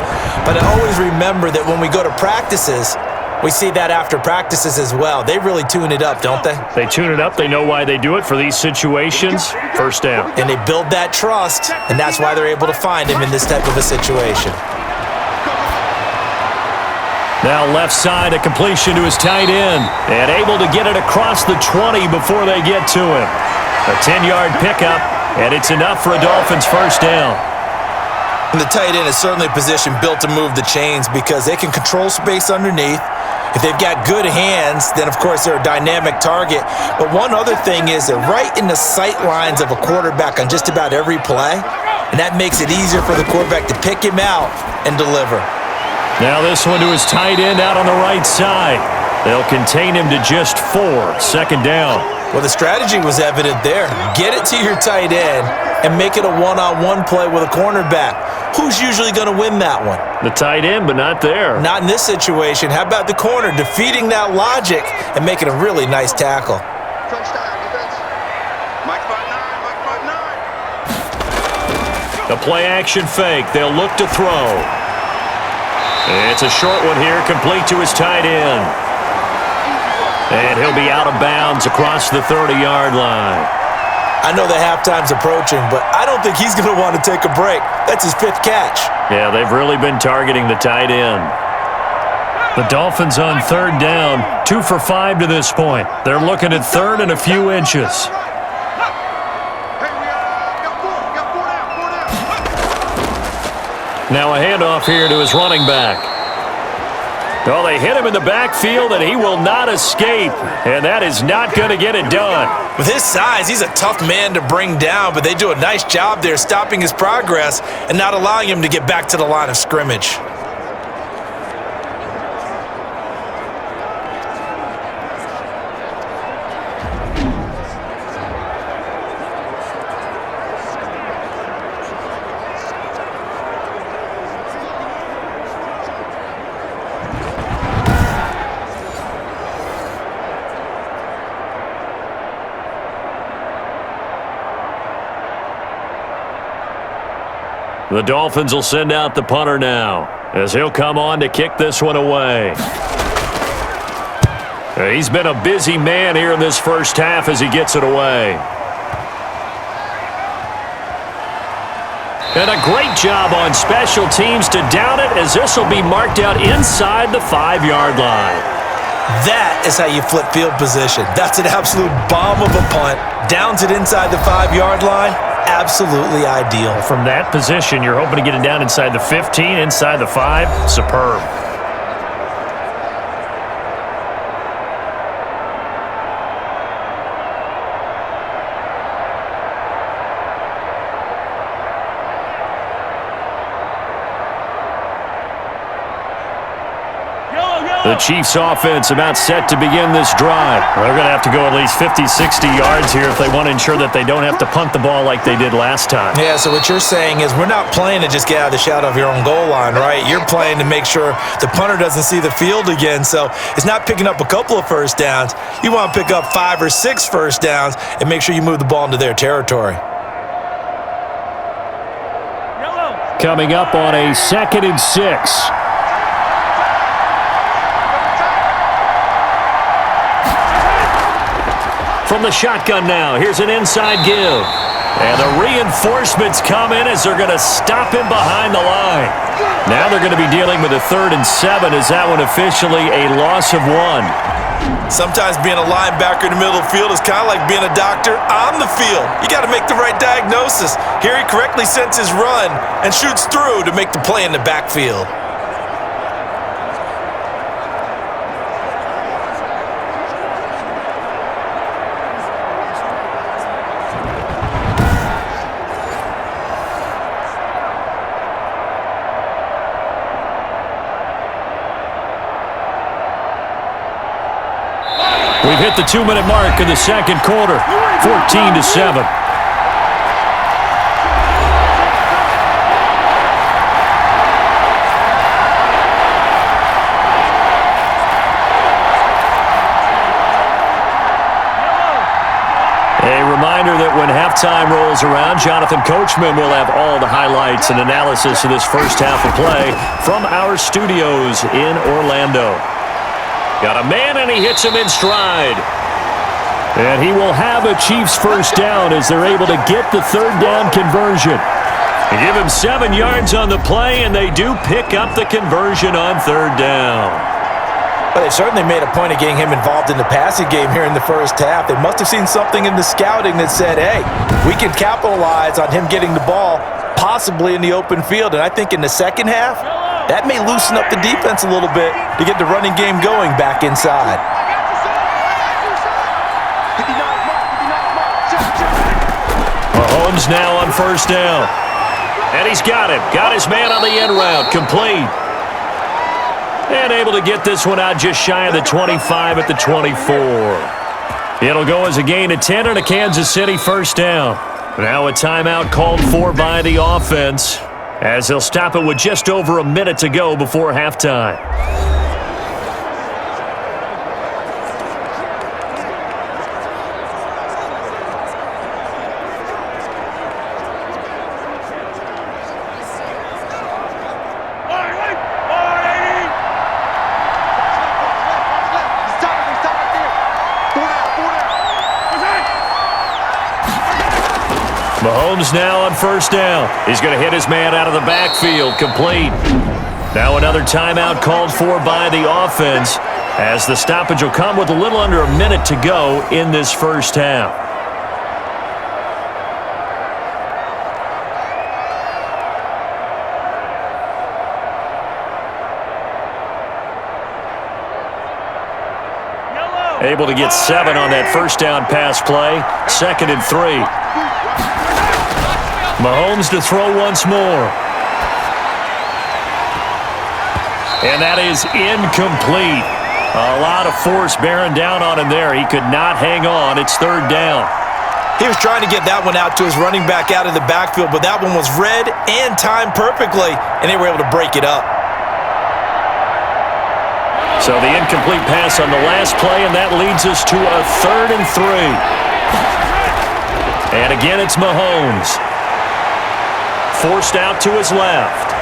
But I always remember that when we go to practices, we see that after practices as well. They really tune it up, don't they? They tune it up. They know why they do it for these situations. First down. And they build that trust, and that's why they're able to find him in this type of a situation. Now left side, a completion to his tight end. And able to get it across the 20 before they get to him. A 10-yard pickup, and it's enough for a Dolphins first down. And the tight end is certainly a position built to move the chains because they can control space underneath. If they've got good hands, then, of course, they're a dynamic target. But one other thing is they're right in the sight lines of a quarterback on just about every play, and that makes it easier for the quarterback to pick him out and deliver. Now this one to his tight end out on the right side. They'll contain him to just 4, 2nd down. Well, the strategy was evident there. Get it to your tight end and make it a one-on-one play with a cornerback. Who's usually going to win that one? The tight end, but not there. Not in this situation. How about the corner defeating that logic and making a really nice tackle? The play-action fake. They'll look to throw. It's a short one here, complete to his tight end. And he'll be out of bounds across the 30-yard line. I know the halftime's approaching, but I don't think he's going to want to take a break. That's his 5th catch. Yeah, they've really been targeting the tight end. The Dolphins on 3rd down, 2 for 5 to this point. They're looking at 3rd and a few inches. Now a handoff here to his running back. Well, they hit him in the backfield, and he will not escape. And that is not going to get it done. With his size, he's a tough man to bring down, but they do a nice job there stopping his progress and not allowing him to get back to the line of scrimmage. The Dolphins will send out the punter now, as he'll come on to kick this one away. He's been a busy man here in this first half as he gets it away. And a great job on special teams to down it, as this will be marked out inside the 5-yard line. That is how you flip field position. That's an absolute bomb of a punt. Downs it inside the 5-yard line. Absolutely ideal. From that position, you're hoping to get it down inside the 15, inside the 5. Superb. The Chiefs offense about set to begin this drive. They're going to have to go at least 50, 60 yards here if they want to ensure that they don't have to punt the ball like they did last time. Yeah, so what you're saying is we're not playing to just get out of the shadow of your own goal line, right? You're playing to make sure the punter doesn't see the field again. So it's not picking up a couple of first downs. You want to pick up 5 or 6 first downs and make sure you move the ball into their territory. Coming up on a 2nd and 6. From the shotgun now, here's an inside give. And the reinforcements come in as they're going to stop him behind the line. Now they're going to be dealing with a 3rd and 7. Is that one officially a loss of 1? Sometimes being a linebacker in the middle of the field is kind of like being a doctor on the field. You got to make the right diagnosis. Here he correctly sends his run and shoots through to make the play in the backfield. We've hit the 2-minute mark in the 2nd quarter, 14-7. A reminder that when halftime rolls around, Jonathan Coachman will have all the highlights and analysis of this first half of play from our studios in Orlando. Got a man, and he hits him in stride. And he will have a Chiefs first down as they're able to get the 3rd down conversion. They give him 7 yards on the play, and they do pick up the conversion on 3rd down. Well, they certainly made a point of getting him involved in the passing game here in the first half. They must have seen something in the scouting that said, hey, we can capitalize on him getting the ball possibly in the open field. And I think in the second half, that may loosen up the defense a little bit to get the running game going back inside. Mahomes now on first down. And he's got it. Got his man on the end route. Complete. And able to get this one out just shy of the 25 at the 24. It'll go as a gain of 10 and a Kansas City first down. Now a timeout called for by the offense, as they'll stop it with just over a minute to go before halftime. Mahomes now on first down. He's going to hit his man out of the backfield. Complete. Now another timeout called for by the offense, as the stoppage will come with a little under a minute to go in this first half. Able to get 7 on that first down pass play. 2nd and 3. Mahomes to throw once more. And that is incomplete. A lot of force bearing down on him there. He could not hang on. It's 3rd down. He was trying to get that one out to his running back out of the backfield, but that one was read and timed perfectly, and they were able to break it up. So the incomplete pass on the last play, and that leads us to a 3rd and 3. And again, it's Mahomes. Forced out to his left.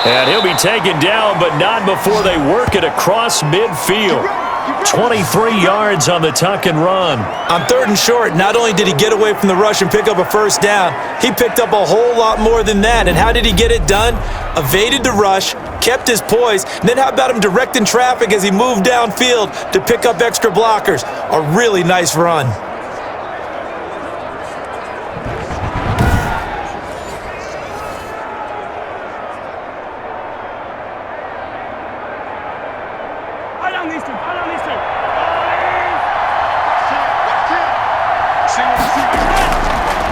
And he'll be taken down, but not before they work it across midfield. 23 yards on the tuck and run. On 3rd and short, not only did he get away from the rush and pick up a first down, he picked up a whole lot more than that. And how did he get it done? Evaded the rush, kept his poise, and then how about him directing traffic as he moved downfield to pick up extra blockers? A really nice run.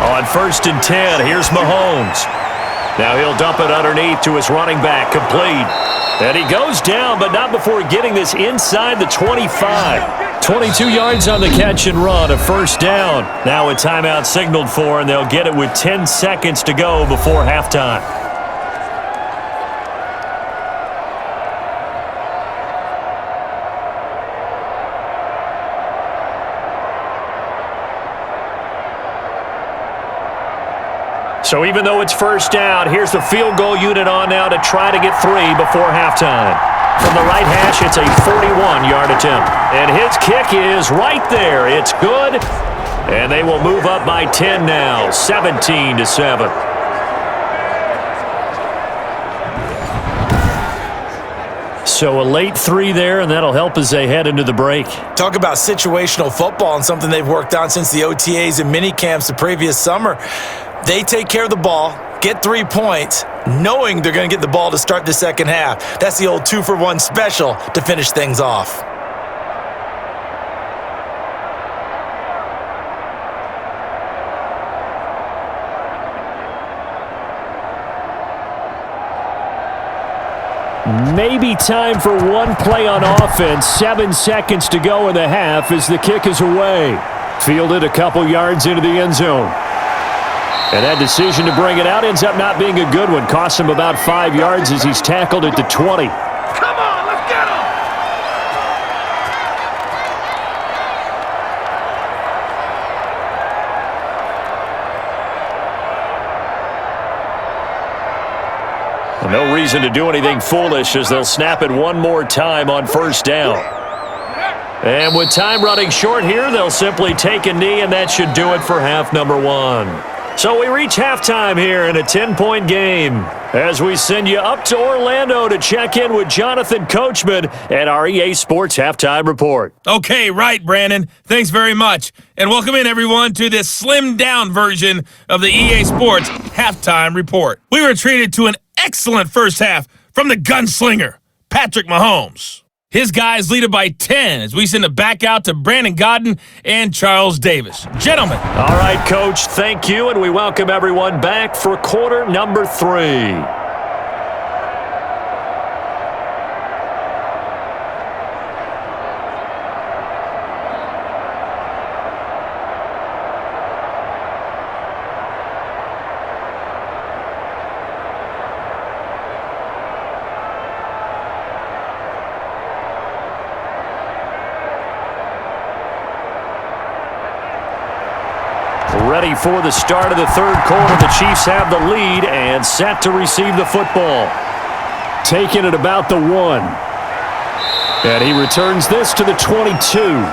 On 1st and 10, here's Mahomes. Now he'll dump it underneath to his running back, complete. And he goes down, but not before getting this inside the 25. 22 yards on the catch and run, a first down. Now a timeout signaled for, and they'll get it with 10 seconds to go before halftime. So even though it's first down, here's the field goal unit on now to try to get 3 before halftime. From the right hash, it's a 41-yard attempt. And his kick is right there. It's good. And they will move up by 10 now, 17-7. So a late 3 there, and that'll help as they head into the break. Talk about situational football and something they've worked on since the OTAs and mini camps the previous summer. They take care of the ball, get 3 points, knowing they're going to get the ball to start the second half. That's the old 2-for-1 special to finish things off. Maybe time for one play on offense. 7 seconds to go in the half as the kick is away. Fielded a couple yards into the end zone. And that decision to bring it out ends up not being a good one. Costs him about 5 yards as he's tackled at the 20. Come on, let's get him! No reason to do anything foolish as they'll snap it one more time on first down. And with time running short here, they'll simply take a knee, and that should do it for half number 1. So we reach halftime here in a 10-point game as we send you up to Orlando to check in with Jonathan Coachman at our EA Sports Halftime Report. Okay, right, Brandon. Thanks very much. And welcome in, everyone, to this slimmed-down version of the EA Sports Halftime Report. We were treated to an excellent first half from the gunslinger, Patrick Mahomes. His guys lead it by 10 as we send it back out to Brandon Godden and Charles Davis. Gentlemen. All right, Coach, thank you, and we welcome everyone back for quarter number 3. Ready for the start of the third quarter. The Chiefs have the lead and set to receive the football. Taking it about the 1. And he returns this to the 22.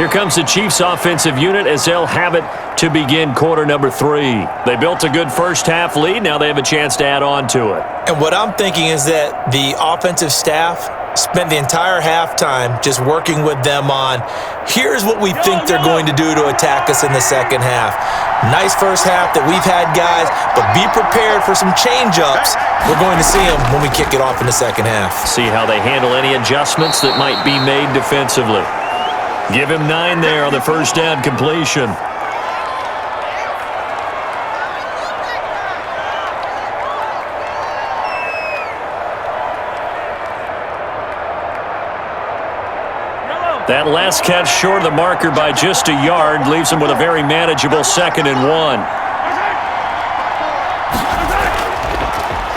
Here comes the Chiefs offensive unit as they'll have it to begin quarter number 3. They built a good first half lead. Now they have a chance to add on to it. And what I'm thinking is that the offensive staff spent the entire halftime just working with them on, here's what we think they're going to do to attack us in the second half. Nice first half that we've had, guys, but be prepared for some change-ups. We're going to see them when we kick it off in the second half. See how they handle any adjustments that might be made defensively. Give him 9 there on the first down completion. That last catch short of the marker by just a yard leaves him with a very manageable 2nd and 1.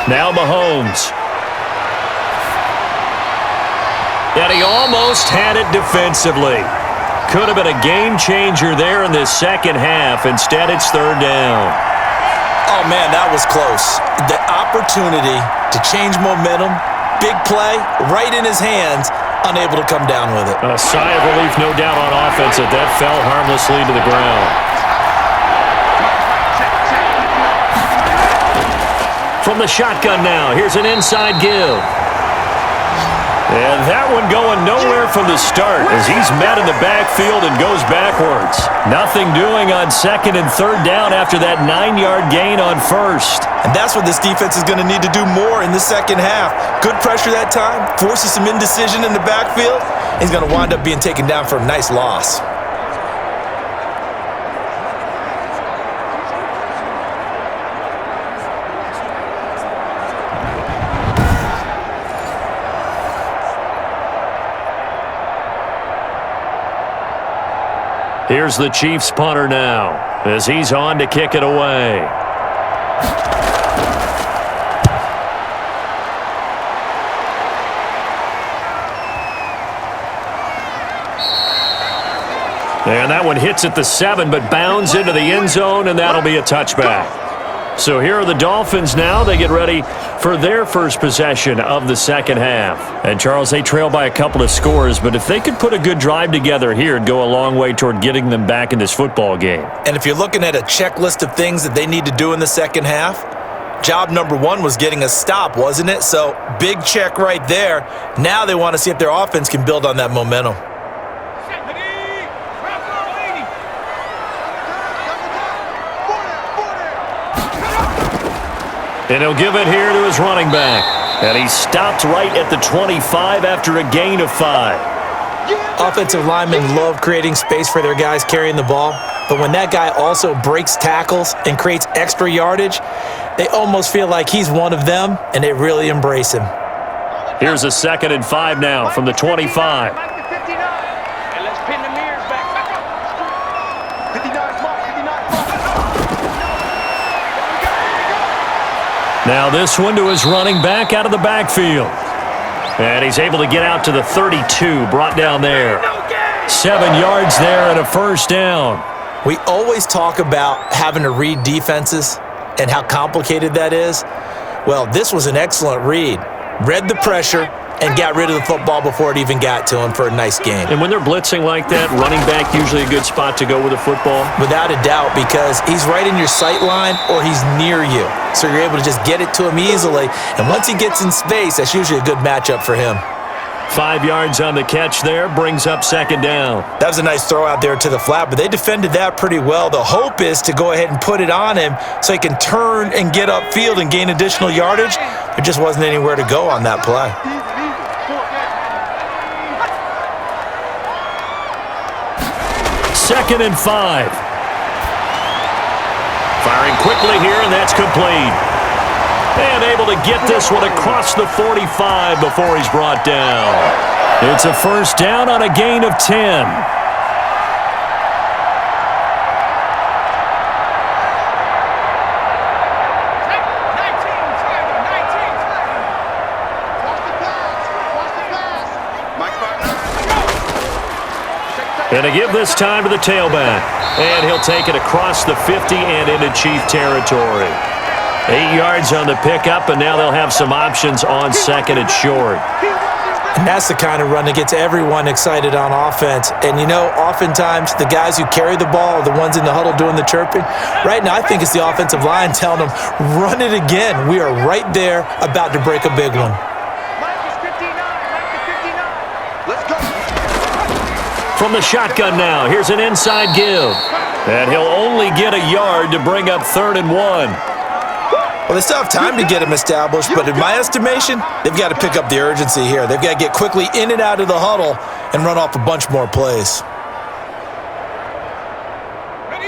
Now Mahomes. And he almost had it defensively. could have been a game changer there in this second half. Instead, it's third down. Oh, man, that was close. The opportunity to change momentum, big play, right in his hands, unable to come down with it. A sigh of relief, no doubt, on offense that fell harmlessly to the ground. From the shotgun now, here's an inside give. And that one going nowhere from the start as he's met in the backfield and goes backwards. Nothing doing on second and third down after that 9-yard gain on first. And that's what this defense is going to need to do more in the second half. Good pressure that time, forces some indecision in the backfield. He's going to wind up being taken down for a nice loss. Here's the Chiefs punter now as he's on to kick it away. And that one hits at the 7, but bounds into the end zone, and that'll be a touchback. So here are the Dolphins now. They get ready for their first possession of the second half. And, Charles, they trail by a couple of scores, but if they could put a good drive together here, it'd go a long way toward getting them back in this football game. And if you're looking at a checklist of things that they need to do in the second half, job number 1 was getting a stop, wasn't it? So big check right there. Now they want to see if their offense can build on that momentum. And he'll give it here to his running back. And he stopped right at the 25 after a gain of 5. Offensive linemen love creating space for their guys carrying the ball, but when that guy also breaks tackles and creates extra yardage, they almost feel like he's one of them, and they really embrace him. Here's a 2nd and 5 now from the 25. Now this one to his running back out of the backfield. And he's able to get out to the 32, brought down there. 7 yards there and a first down. We always talk about having to read defenses and how complicated that is. Well, this was an excellent read. Read the pressure and got rid of the football before it even got to him for a nice game. And when they're blitzing like that, running back usually a good spot to go with a football? Without a doubt, because he's right in your sight line or he's near you. So you're able to just get it to him easily. And once he gets in space, that's usually a good matchup for him. 5 yards on the catch there, brings up second down. That was a nice throw out there to the flat, but they defended that pretty well. The hope is to go ahead and put it on him so he can turn and get upfield and gain additional yardage. There just wasn't anywhere to go on that play. 2nd and 5. Firing quickly here, and that's complete. And able to get this one across the 45 before he's brought down. It's a first down on a gain of 10. And to give this time to the tailback. And he'll take it across the 50 and into Chief territory. 8 yards on the pickup, and now they'll have some options on second and short. And that's the kind of run that gets everyone excited on offense. And, you know, oftentimes the guys who carry the ball are the ones in the huddle doing the chirping. Right now, I think it's the offensive line telling them, run it again. We are right there about to break a big one. From the shotgun now, here's an inside give. And he'll only get a yard to bring up 3rd and 1. Well, they still have time to get him established, but in my estimation, they've got to pick up the urgency here. They've got to get quickly in and out of the huddle and run off a bunch more plays.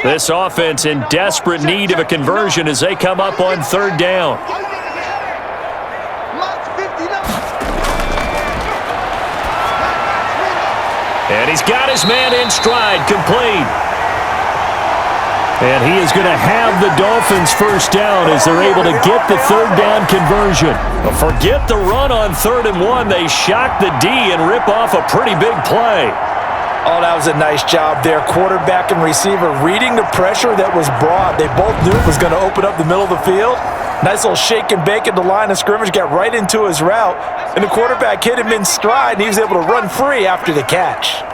This offense in desperate need of a conversion as they come up on 3rd down. And he's got his man in stride, complete. And he is going to have the Dolphins first down as they're able to get the 3rd down conversion. But forget the run on 3rd and 1. They shock the D and rip off a pretty big play. Oh, that was a nice job there. Quarterback and receiver reading the pressure that was brought. They both knew it was going to open up the middle of the field. Nice little shake and bake at the line of scrimmage, got right into his route, and the quarterback hit him in stride, and he was able to run free after the catch.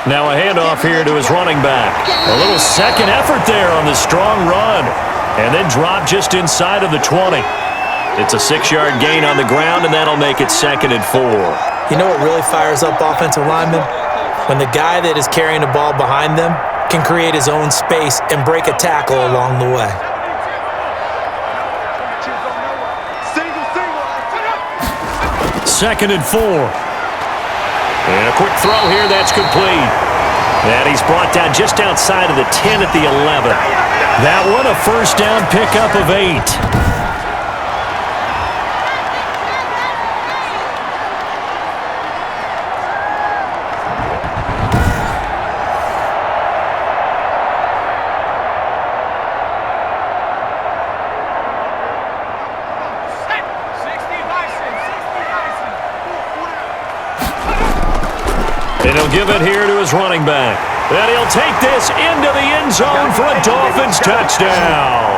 Now a handoff here to his running back. A little second effort there on the strong run, and then drop just inside of the 20. It's a 6-yard gain on the ground, and that'll make it 2nd and 4. You know what really fires up offensive linemen? When the guy that is carrying the ball behind them can create his own space and break a tackle along the way. Second and 4. And a quick throw here, that's complete. And he's brought down just outside of the 10 at the 11. That one a first down pickup of 8. And he'll give it here to his running back. And he'll take this into the end zone for a Dolphins touchdown.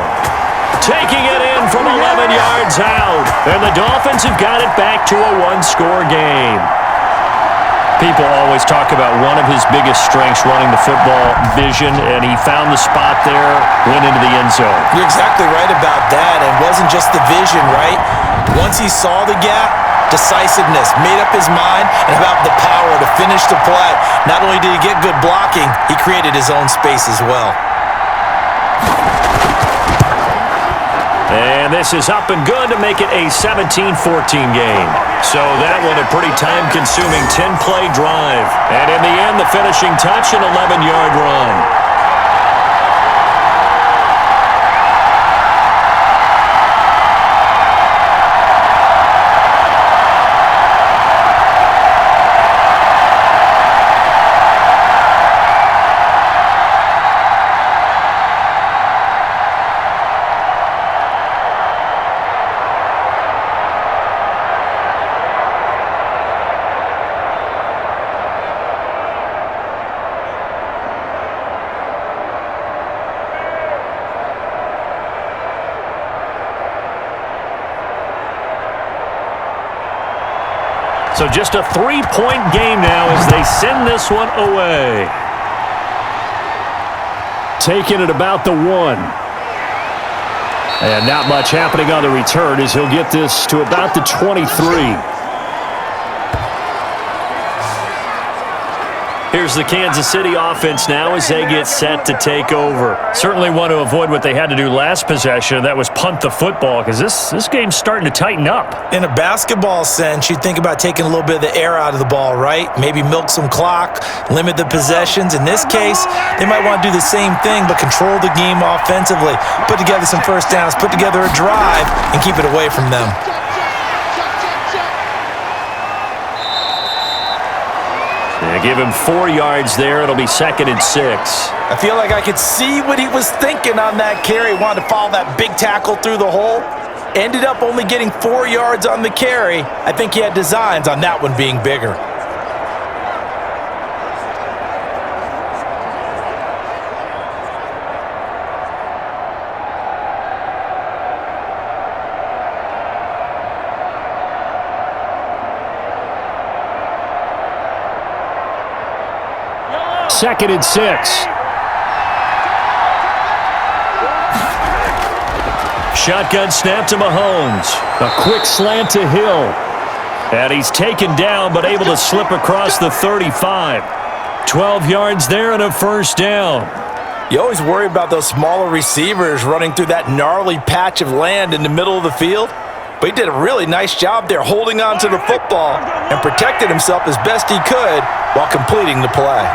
Taking it in from 11 yards out. And the Dolphins have got it back to a one-score game. People always talk about one of his biggest strengths running the football, vision, and he found the spot there, went into the end zone. You're exactly right about that. And it wasn't just the vision, right? Once he saw the gap, decisiveness, made up his mind, and about the power to finish the play. Not only did he get good blocking, he created his own space as well. And this is up and good to make it a 17-14 game. So that one a pretty time-consuming 10-play drive. And in the end, the finishing touch, an 11-yard run. So just a 3-point game now as they send this one away. Taking it about the 1. And not much happening on the return as he'll get this to about the 23. Here's the Kansas City offense now as they get set to take over. Certainly want to avoid what they had to do last possession. That was punt the football because this game's starting to tighten up. In a basketball sense, you think about taking a little bit of the air out of the ball, right? Maybe milk some clock, limit the possessions. In this case, they might want to do the same thing but control the game offensively. Put together some first downs, put together a drive, and keep it away from them. Give him 4 yards there. It'll be 2nd and 6. I feel like I could see what he was thinking on that carry. Wanted to follow that big tackle through the hole. Ended up only getting 4 yards on the carry. I think he had designs on that one being bigger. Second and 6. Shotgun snap to Mahomes. A quick slant to Hill. And he's taken down but able to slip across the 35. 12 yards there and a first down. You always worry about those smaller receivers running through that gnarly patch of land in the middle of the field. But he did a really nice job there holding on to the football and protected himself as best he could while completing the play.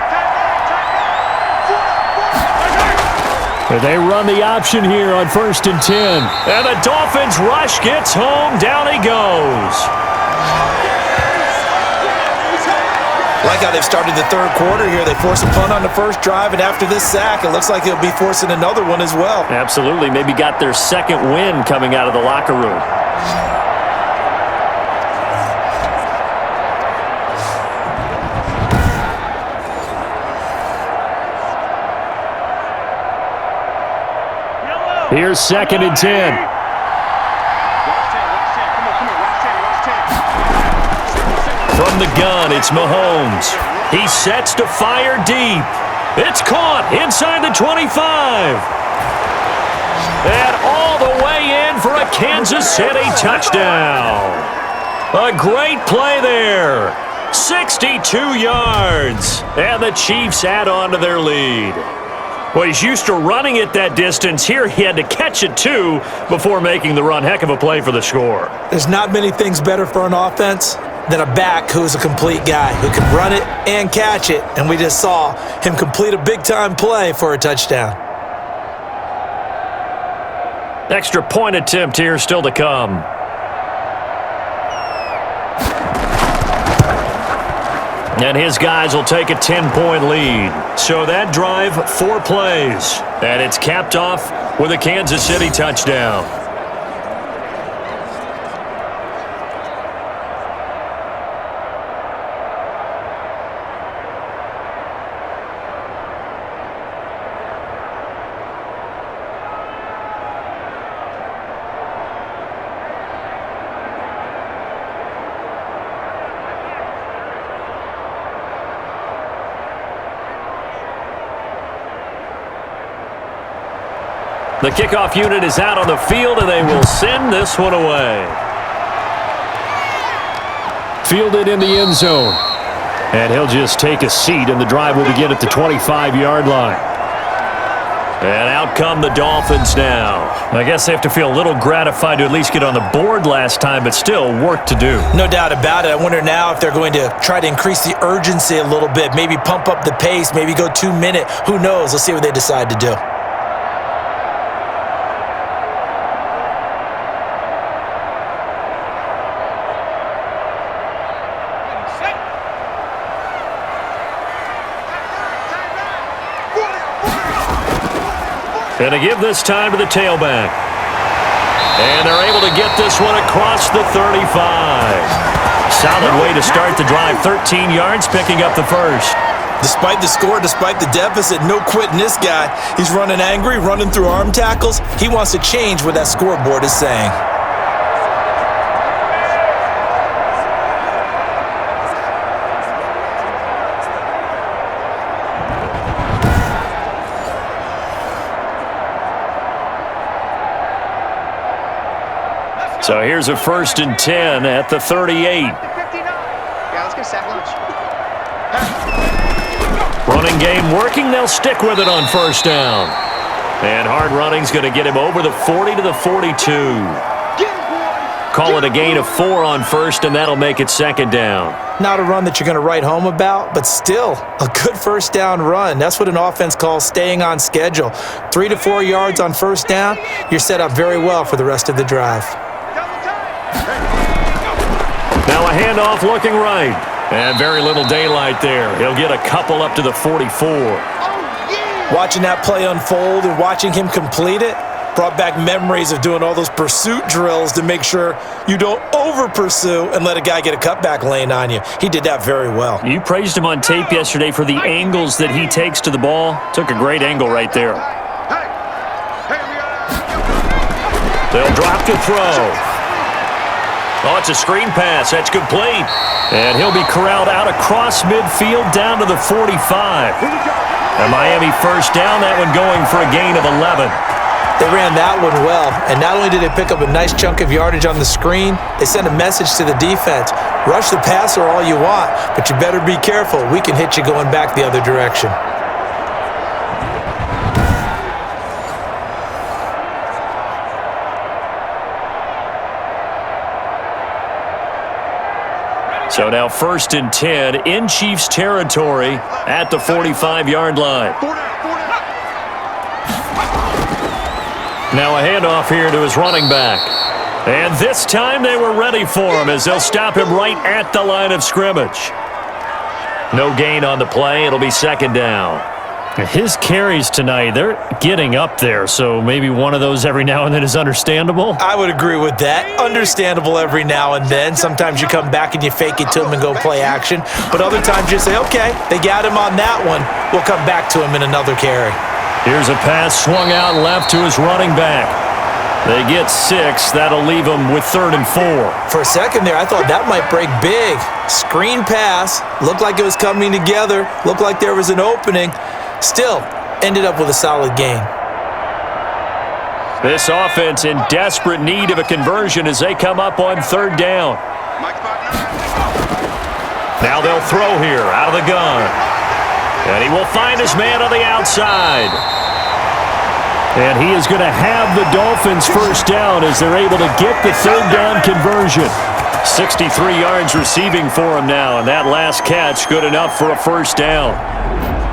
They run the option here on 1st and 10. And the Dolphins rush gets home. Down he goes. Like how they've started the third quarter here. They force a punt on the first drive, and after this sack, it looks like they'll be forcing another one as well. Absolutely. Maybe got their second win coming out of the locker room. Here's 2nd and 10. From the gun, it's Mahomes. He sets to fire deep. It's caught inside the 25. And all the way in for a Kansas City touchdown. A great play there. 62 yards. And the Chiefs add on to their lead. Well, he's used to running it that distance. Here he had to catch it, too, before making the run. Heck of a play for the score. There's not many things better for an offense than a back who's a complete guy, who can run it and catch it. And we just saw him complete a big-time play for a touchdown. Extra point attempt here still to come. And his guys will take a 10-point lead. So that drive, 4 plays. And it's capped off with a Kansas City touchdown. The kickoff unit is out on the field, and they will send this one away. Fielded in the end zone. And he'll just take a seat, and the drive will begin at the 25-yard line. And out come the Dolphins now. I guess they have to feel a little gratified to at least get on the board last time, but still work to do. No doubt about it. I wonder now if they're going to try to increase the urgency a little bit, maybe pump up the pace, maybe go 2-minute. Who knows? Let's see what they decide to do. And to give this time to the tailback. And they're able to get this one across the 35. Solid way to start the drive. 13 yards, picking up the first. Despite the score, despite the deficit, no quitting this guy. He's running angry, running through arm tackles. He wants to change what that scoreboard is saying. So here's a 1st and 10 at the 38. Yeah, let's get sack lunch. Running game working. They'll stick with it on 1st down. And hard running's going to get him over the 40 to the 42. Call it a gain of 4 on 1st, and that'll make it 2nd down. Not a run that you're going to write home about, but still a good 1st down run. That's what an offense calls staying on schedule. 3 to 4 yards on 1st down, you're set up very well for the rest of the drive. Now a handoff looking right. And very little daylight there. He'll get a couple up to the 44. Watching that play unfold and watching him complete it brought back memories of doing all those pursuit drills to make sure you don't over-pursue and let a guy get a cutback lane on you. He did that very well. You praised him on tape yesterday for the angles that he takes to the ball. Took a great angle right there. They'll drop to throw. Oh, it's a screen pass. That's complete. And he'll be corralled out across midfield down to the 45. A Miami 1st down, that one going for a gain of 11. They ran that one well, and not only did they pick up a nice chunk of yardage on the screen, they sent a message to the defense. Rush the passer all you want, but you better be careful. We can hit you going back the other direction. So now 1st and 10 in Chiefs territory at the 45-yard line. Now a handoff here to his running back. And this time they were ready for him as they'll stop him right at the line of scrimmage. No gain on the play. It'll be 2nd down. His carries tonight, they're getting up there, so maybe one of those every now and then is understandable. I would agree with that. Understandable every now and then. Sometimes you come back and you fake it to him and go play action. But other times you say, okay, they got him on that one. We'll come back to him in another carry. Here's a pass swung out left to his running back. They get 6. That'll leave them with 3rd and 4. For a second there, I thought that might break big. Screen pass. Looked like it was coming together. Looked like there was an opening. Still, ended up with a solid gain. This offense in desperate need of a conversion as they come up on 3rd down. Now they'll throw here out of the gun. And he will find his man on the outside. And he is going to have the Dolphins first down as they're able to get the 3rd down conversion. 63 yards receiving for him now, and that last catch good enough for a first down.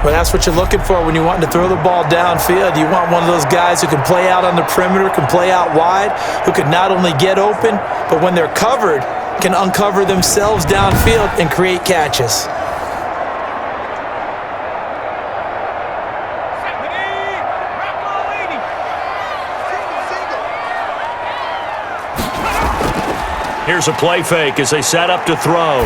Well, that's what you're looking for when you're wanting to throw the ball downfield. You want one of those guys who can play out on the perimeter, can play out wide, who can not only get open, but when they're covered, can uncover themselves downfield and create catches. Here's a play fake as they set up to throw.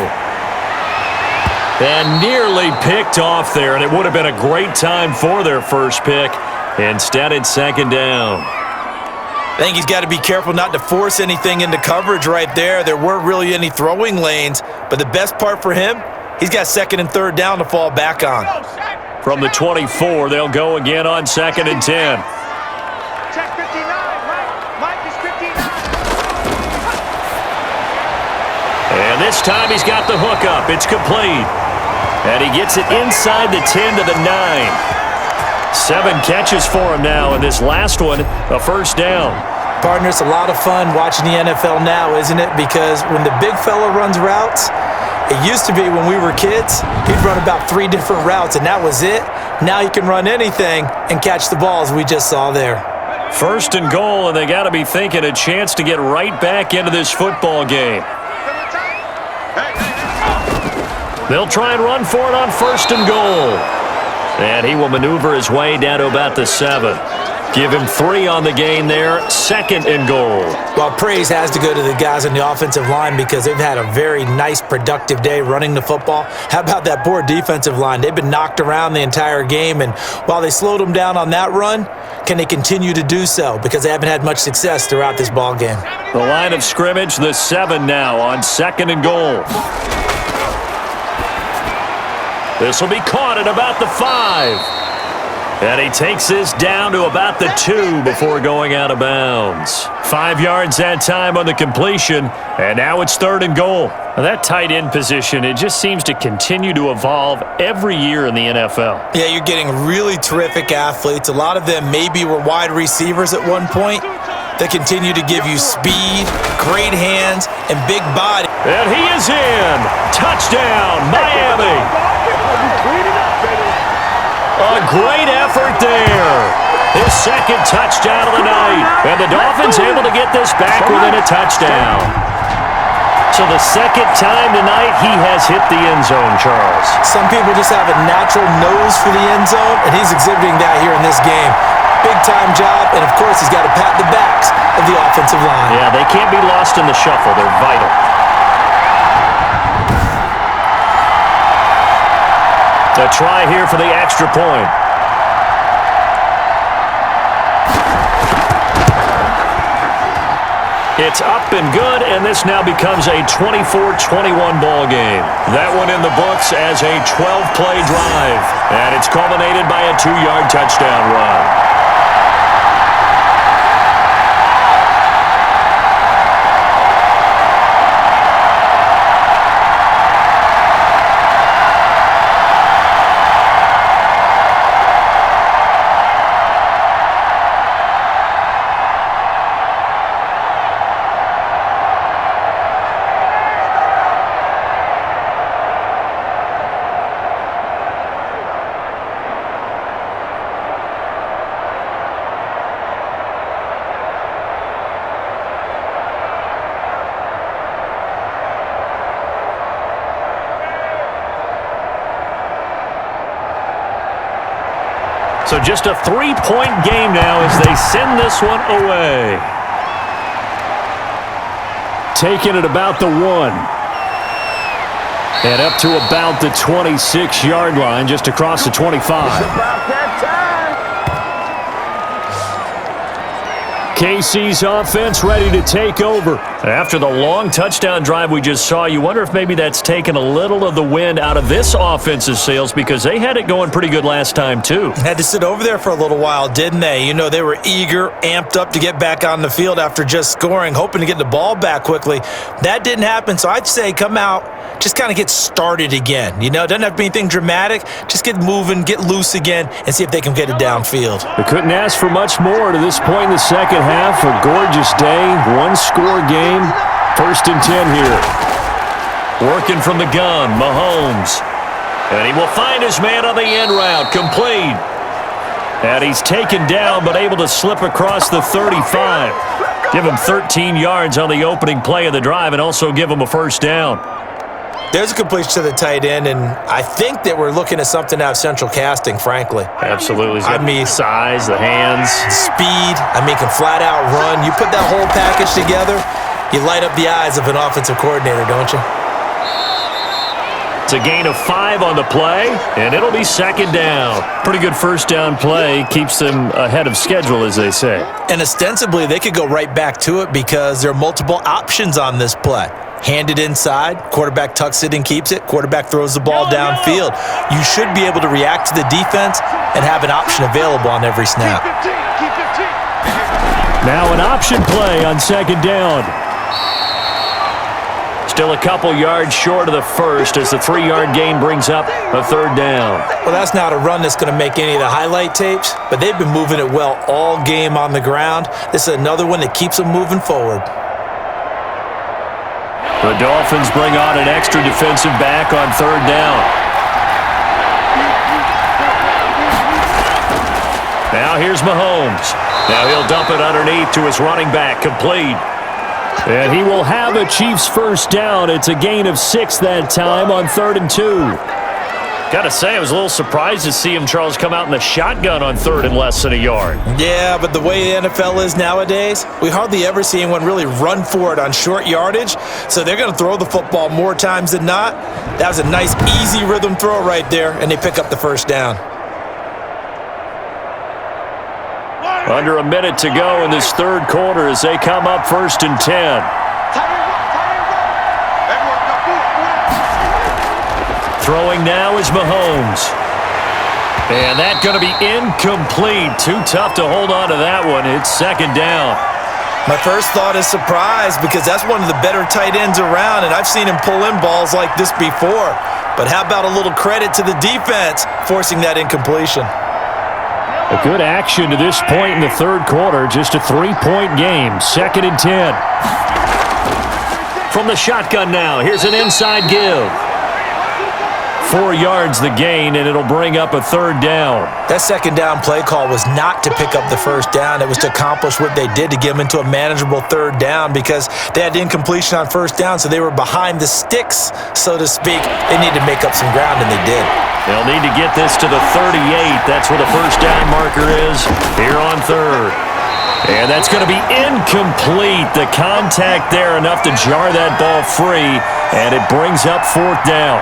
And nearly picked off there, and it would have been a great time for their first pick. Instead, it's 2nd down. I think he's got to be careful not to force anything into coverage right there. There weren't really any throwing lanes, but the best part for him, he's got 2nd and 3rd down to fall back on. From the 24, they'll go again on 2nd and 10. Check 59, right? Mike is 59. And this time he's got the hook up. It's complete. And he gets it inside the 10 to the 9. 7 catches for him now, and this last one, a first down. Partner, it's a lot of fun watching the NFL now, isn't it? Because when the big fella runs routes, it used to be when we were kids, he'd run about 3 different routes, and that was it. Now he can run anything and catch the balls we just saw there. 1st and goal, and they got to be thinking a chance to get right back into this football game. They'll try and run for it on 1st and goal. And he will maneuver his way down to about the 7. Give him 3 on the gain there, 2nd and goal. Well, praise has to go to the guys on the offensive line because they've had a very nice, productive day running the football. How about that poor defensive line? They've been knocked around the entire game, and while they slowed them down on that run, can they continue to do so? Because they haven't had much success throughout this ball game. The line of scrimmage, the 7 now on 2nd and goal. This will be caught at about the 5. And he takes this down to about the 2 before going out of bounds. 5 yards that time on the completion, and now it's 3rd and goal. Now that tight end position, it just seems to continue to evolve every year in the NFL. Yeah, you're getting really terrific athletes. A lot of them maybe were wide receivers at one point. They continue to give you speed, great hands, and big body. And he is in. Touchdown, Miami. A great effort there. His 2nd touchdown of the night. And the Dolphins able to get this back within a touchdown. So the 2nd time tonight he has hit the end zone, Charles. Some people just have a natural nose for the end zone, and he's exhibiting that here in this game. Big-time job, and of course he's got to pat the backs of the offensive line. Yeah, they can't be lost in the shuffle. They're vital. A try here for the extra point. It's up and good, and this now becomes a 24-21 ball game. That one in the books as a 12-play drive, and it's culminated by a 2-yard touchdown run. So just a 3-point game now as they send this one away. Taking it about the 1. And up to about the 26-yard line, just across the 25. KC's offense ready to take over. After the long touchdown drive we just saw, you wonder if maybe that's taken a little of the wind out of this offense's sails because they had it going pretty good last time too. Had to sit over there for a little while, didn't they? You know, they were eager, amped up to get back on the field after just scoring, hoping to get the ball back quickly. That didn't happen, so I'd say come out, just kind of get started again. You know, it doesn't have to be anything dramatic. Just get moving, get loose again, and see if they can get it downfield. They couldn't ask for much more to this point in the second half. A gorgeous day, one-score game. 1st and 10 here. Working from the gun, Mahomes. And he will find his man on the end route, complete. And he's taken down but able to slip across the 35. Give him 13 yards on the opening play of the drive and also give him a first down. There's a completion to the tight end, and I think that we're looking at something out of central casting, frankly. Absolutely. I mean, size, the hands. Speed. I mean, can flat out run. You put that whole package together, you light up the eyes of an offensive coordinator, don't you? It's a gain of 5 on the play, and it'll be 2nd down. Pretty good first down play. Keeps them ahead of schedule, as they say. And ostensibly, they could go right back to it because there are multiple options on this play. Hand it inside, quarterback tucks it and keeps it, quarterback throws the ball downfield. You should be able to react to the defense and have an option available on every snap. Now an option play on 2nd down. Still a couple yards short of the first as the 3-yard gain brings up a 3rd down. Well, that's not a run that's going to make any of the highlight tapes, but they've been moving it well all game on the ground. This is another one that keeps them moving forward. The Dolphins bring on an extra defensive back on 3rd down. Now here's Mahomes. Now he'll dump it underneath to his running back, complete. And he will have a Chiefs first down. It's a gain of 6 that time on 3rd and 2. Gotta say, I was a little surprised to see him, Charles, come out in the shotgun on 3rd and less than a yard. Yeah, but the way the NFL is nowadays, we hardly ever see anyone really run for it on short yardage, so they're going to throw the football more times than not. That was a nice, easy rhythm throw right there, and they pick up the first down. Under a minute to go in this 3rd quarter as they come up 1st and 10. Throwing now is Mahomes. And that's going to be incomplete. Too tough to hold on to that one. It's 2nd down. My first thought is surprise because that's one of the better tight ends around, and I've seen him pull in balls like this before. But how about a little credit to the defense forcing that incompletion? A good action to this point in the 3rd quarter. Just a 3-point game. 2nd and 10. From the shotgun now, here's an inside give. 4 yards the gain, and it'll bring up a 3rd down. That 2nd down play call was not to pick up the first down. It was to accomplish what they did to get them into a manageable 3rd down because they had incompletion on 1st down, so they were behind the sticks, so to speak. They needed to make up some ground, and they did. They'll need to get this to the 38. That's where the first down marker is here on 3rd. And that's going to be incomplete. The contact there enough to jar that ball free, and it brings up 4th down.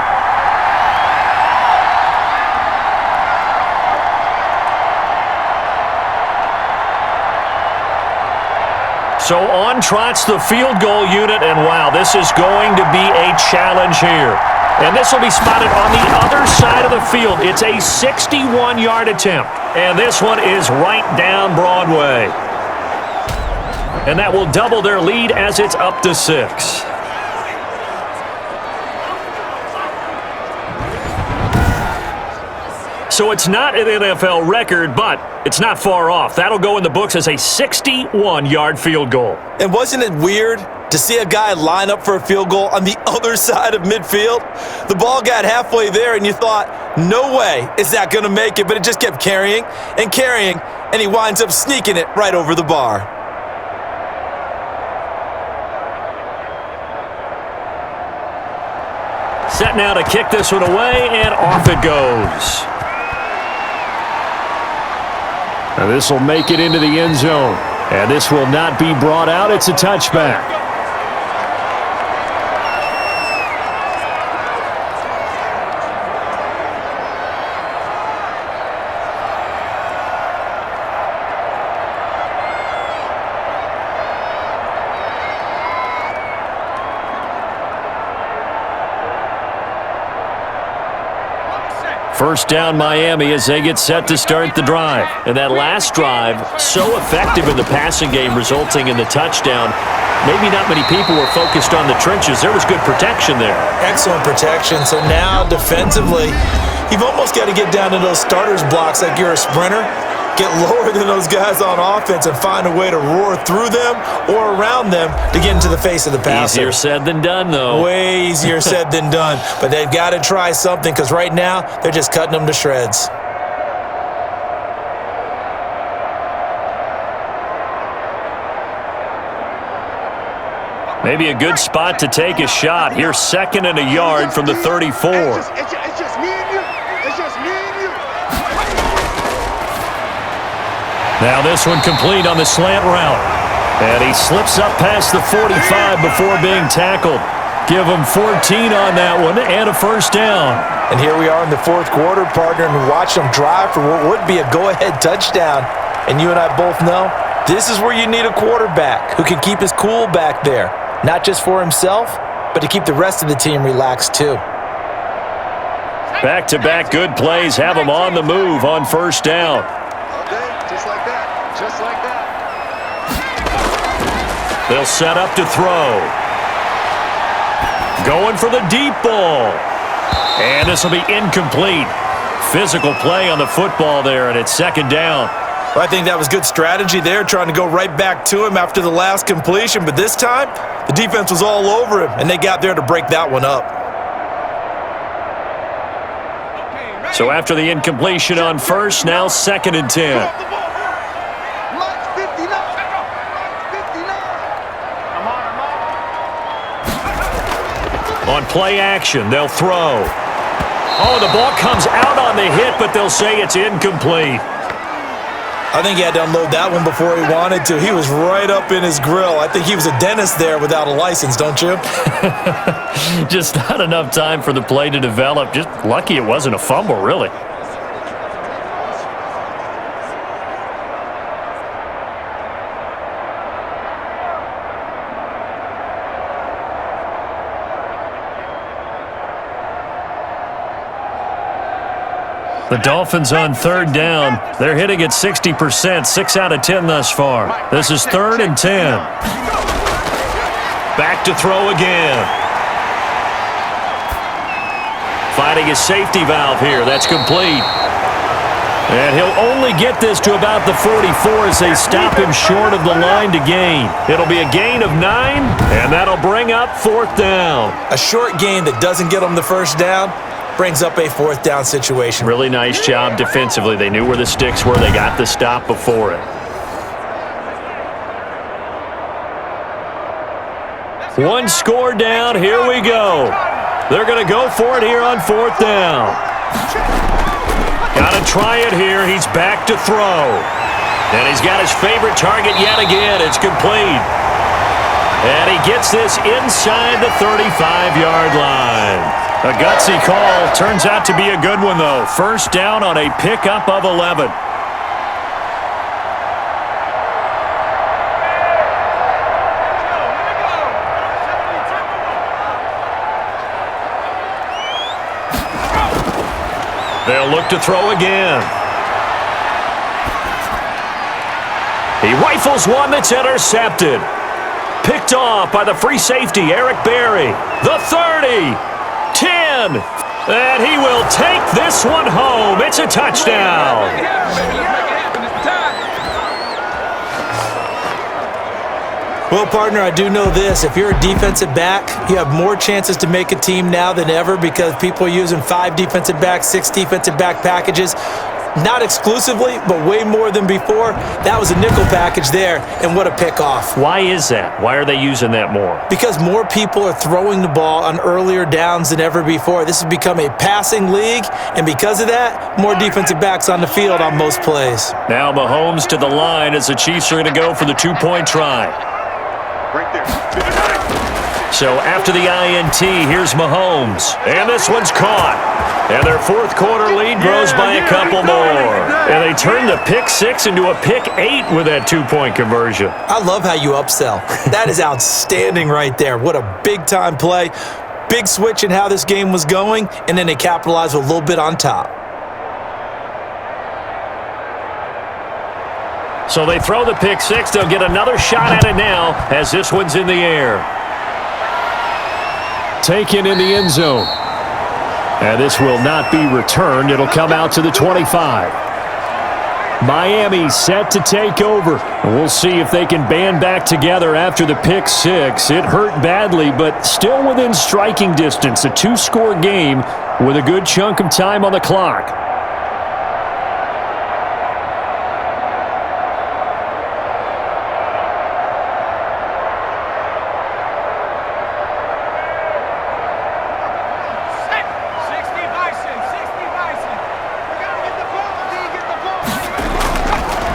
So on trots the field goal unit, and wow, this is going to be a challenge here. And this will be spotted on the other side of the field. It's a 61-yard attempt, and this one is right down Broadway. And that will double their lead as it's up to 6. So it's not an NFL record, but it's not far off. That'll go in the books as a 61-yard field goal. And wasn't it weird to see a guy line up for a field goal on the other side of midfield? The ball got halfway there, and you thought, no way is that going to make it, but it just kept carrying, and he winds up sneaking it right over the bar. Set now to kick this one away, and off it goes. Now this will make it into the end zone, and this will not be brought out. It's a touchback. First down Miami as they get set to start the drive. And that last drive, so effective in the passing game, resulting in the touchdown. Maybe not many people were focused on the trenches. There was good protection there. Excellent protection. So now defensively, you've almost got to get down to those starters blocks like you're a sprinter. Get lower than those guys on offense and find a way to roar through them or around them to get into the face of the passer. Easier said than done, though. Way easier said than done. But they've got to try something because right now they're just cutting them to shreds. Maybe a good spot to take a shot. Here's 2nd and a yard from the 34. It's just me and you. It's just me and you. Now this one complete on the slant route. And he slips up past the 45 before being tackled. Give him 14 on that one and a first down. And here we are in the fourth quarter, partner, and watch them drive for what would be a go-ahead touchdown. And you and I both know this is where you need a quarterback who can keep his cool back there. Not just for himself, but to keep the rest of the team relaxed too. Back-to-back good plays have him on the move on first down. Okay, just like that. Just like that. They'll set up to throw. Going for the deep ball. And this will be incomplete. Physical play on the football there, and it's 2nd down. Well, I think that was good strategy there, trying to go right back to him after the last completion. But this time, the defense was all over him, and they got there to break that one up. So after the incompletion on first, now 2nd and 10. Mike's 59. Mike's 59. I'm on. On play action, they'll throw. Oh, the ball comes out on the hit, but they'll say it's incomplete. I think he had to unload that one before he wanted to. He was right up in his grill. I think he was a dentist there without a license, don't you? Just not enough time for the play to develop. Just lucky it wasn't a fumble, really. The Dolphins on 3rd down. They're hitting at 60%, 6 out of 10 thus far. This is 3rd and 10. Back to throw again. Finding his safety valve here. That's complete. And he'll only get this to about the 44 as they stop him short of the line to gain. It'll be a gain of 9, and that'll bring up 4th down. A short gain that doesn't get him the first down brings up a 4th down situation. Really nice job defensively. They knew where the sticks were. They got the stop before it. One score down. Here we go. They're going to go for it here on 4th down. Got to try it here. He's back to throw. And he's got his favorite target yet again. It's complete. And he gets this inside the 35-yard line. A gutsy call. Turns out to be a good one, though. First down on a pickup of 11. They'll look to throw again. He rifles one that's intercepted. Picked off by the free safety, Eric Berry. The 30. 10, and he will take this one home. It's a touchdown. Well, partner, I do know this. If you're a defensive back, you have more chances to make a team now than ever because people are using 5 defensive backs, 6 defensive back packages. Not exclusively, but way more than before. That was a nickel package there, and what a pickoff. Why is that? Why are they using that more? Because more people are throwing the ball on earlier downs than ever before. This has become a passing league, and because of that, more defensive backs on the field on most plays. Now Mahomes to the line as the Chiefs are going to go for the 2-point try. Right there. So after the INT, here's Mahomes. And this one's caught. And their fourth quarter lead grows by a couple more. And they turn the pick 6 into a pick 8 with that 2-point conversion. I love how you upsell. That is outstanding right there. What a big-time play. Big switch in how this game was going, and then they capitalized with a little bit on top. So they throw the pick six. They'll get another shot at it now as this one's in the air. Taken in the end zone. And this will not be returned. It'll come out to the 25. Miami set to take over. We'll see if they can band back together after the pick six. It hurt badly, but still within striking distance. A two-score game with a good chunk of time on the clock.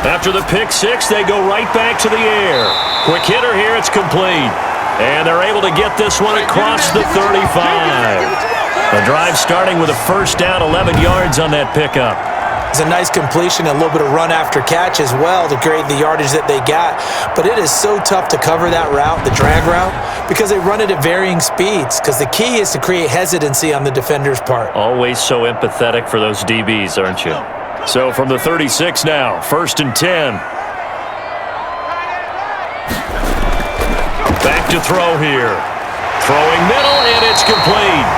After the pick six, they go right back to the air. Quick hitter here, it's complete. And they're able to get this one across the 35. The drive starting with a first down, 11 yards on that pickup. It's a nice completion, a little bit of run after catch as well to create the yardage that they got. But it is so tough to cover that route, the drag route, because they run it at varying speeds. Because the key is to create hesitancy on the defender's part. Always so empathetic for those DBs, aren't you? So from the 36 now, 1st and 10. Back to throw here. Throwing middle, and it's complete.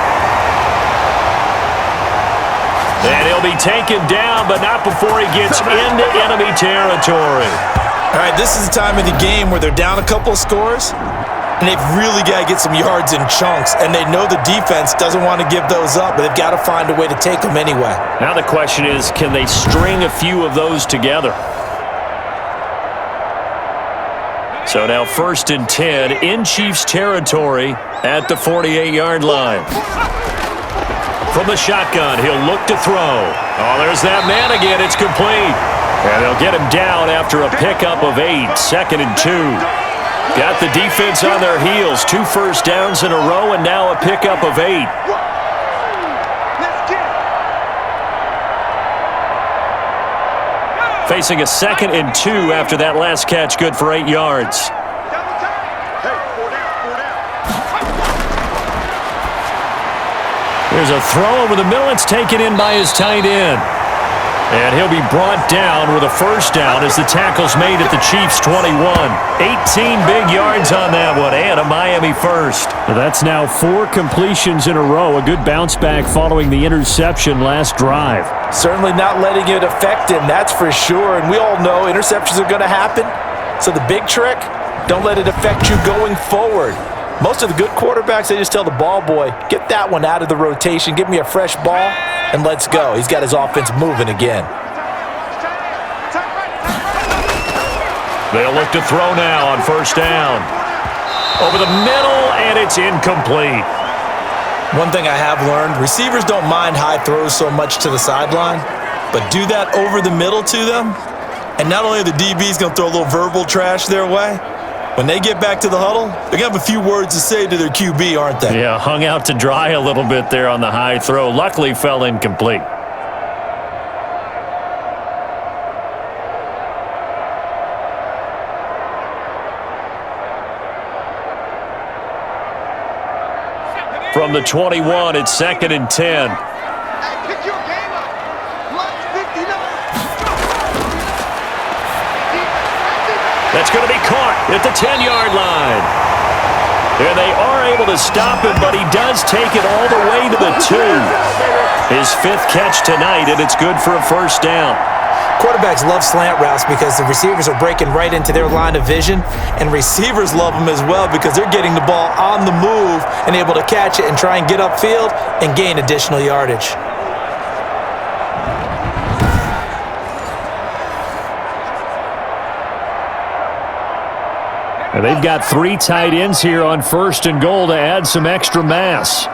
And he'll be taken down, but not before he gets into enemy territory. All right, this is the time of the game where they're down a couple of scores, and they've really got to get some yards in chunks, and they know the defense doesn't want to give those up, but they've got to find a way to take them anyway. Now the question is, can they string a few of those together? So now 1st and 10 in Chiefs territory at the 48-yard line. From the shotgun, he'll look to throw. Oh, there's that man again. It's complete. And they'll get him down after a pickup of 8, 2nd and 2. Got the defense on their heels. 2 first downs in a row, and now a pickup of 8. Facing a 2nd and 2 after that last catch, good for 8 yards. There's a throw over the middle. It's taken in by his tight end. And he'll be brought down with a first down as the tackle's made at the Chiefs' 21. 18 big yards on that one, and a Miami first. That's now 4 completions in a row. A good bounce back following the interception last drive. Certainly not letting it affect him, that's for sure. And we all know interceptions are going to happen. So the big trick, don't let it affect you going forward. Most of the good quarterbacks, they just tell the ball boy, get that one out of the rotation, give me a fresh ball, and let's go. He's got his offense moving again. They'll look to throw now on first down. Over the middle, and it's incomplete. One thing I have learned, receivers don't mind high throws so much to the sideline, but do that over the middle to them, and not only are the DBs going to throw a little verbal trash their way, when they get back to the huddle, they're going to have a few words to say to their QB, aren't they? Yeah, hung out to dry a little bit there on the high throw. Luckily fell incomplete. From the 21, it's 2nd and 10. That's going to be caught at the 10-yard line. And they are able to stop him, but he does take it all the way to the 2. His 5th catch tonight, and it's good for a first down. Quarterbacks love slant routes because the receivers are breaking right into their line of vision, and receivers love them as well because they're getting the ball on the move and able to catch it and try and get upfield and gain additional yardage. And they've got 3 tight ends here on 1st and goal to add some extra mass.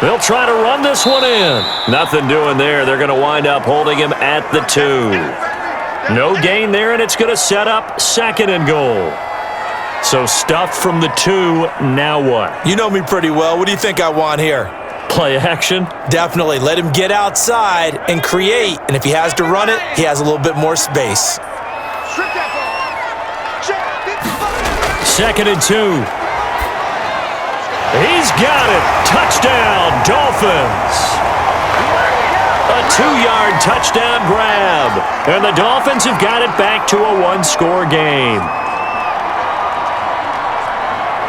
They'll try to run this one in. Nothing doing there. They're going to wind up holding him at the 2. No gain there, and it's going to set up 2nd and goal. So stuffed from the 2, now what? You know me pretty well. What do you think I want here? Play action? Definitely. Let him get outside and create. And if he has to run it, he has a little bit more space. 2nd and 2. He's got it. Touchdown, Dolphins. A 2-yard touchdown grab. And the Dolphins have got it back to a one-score game.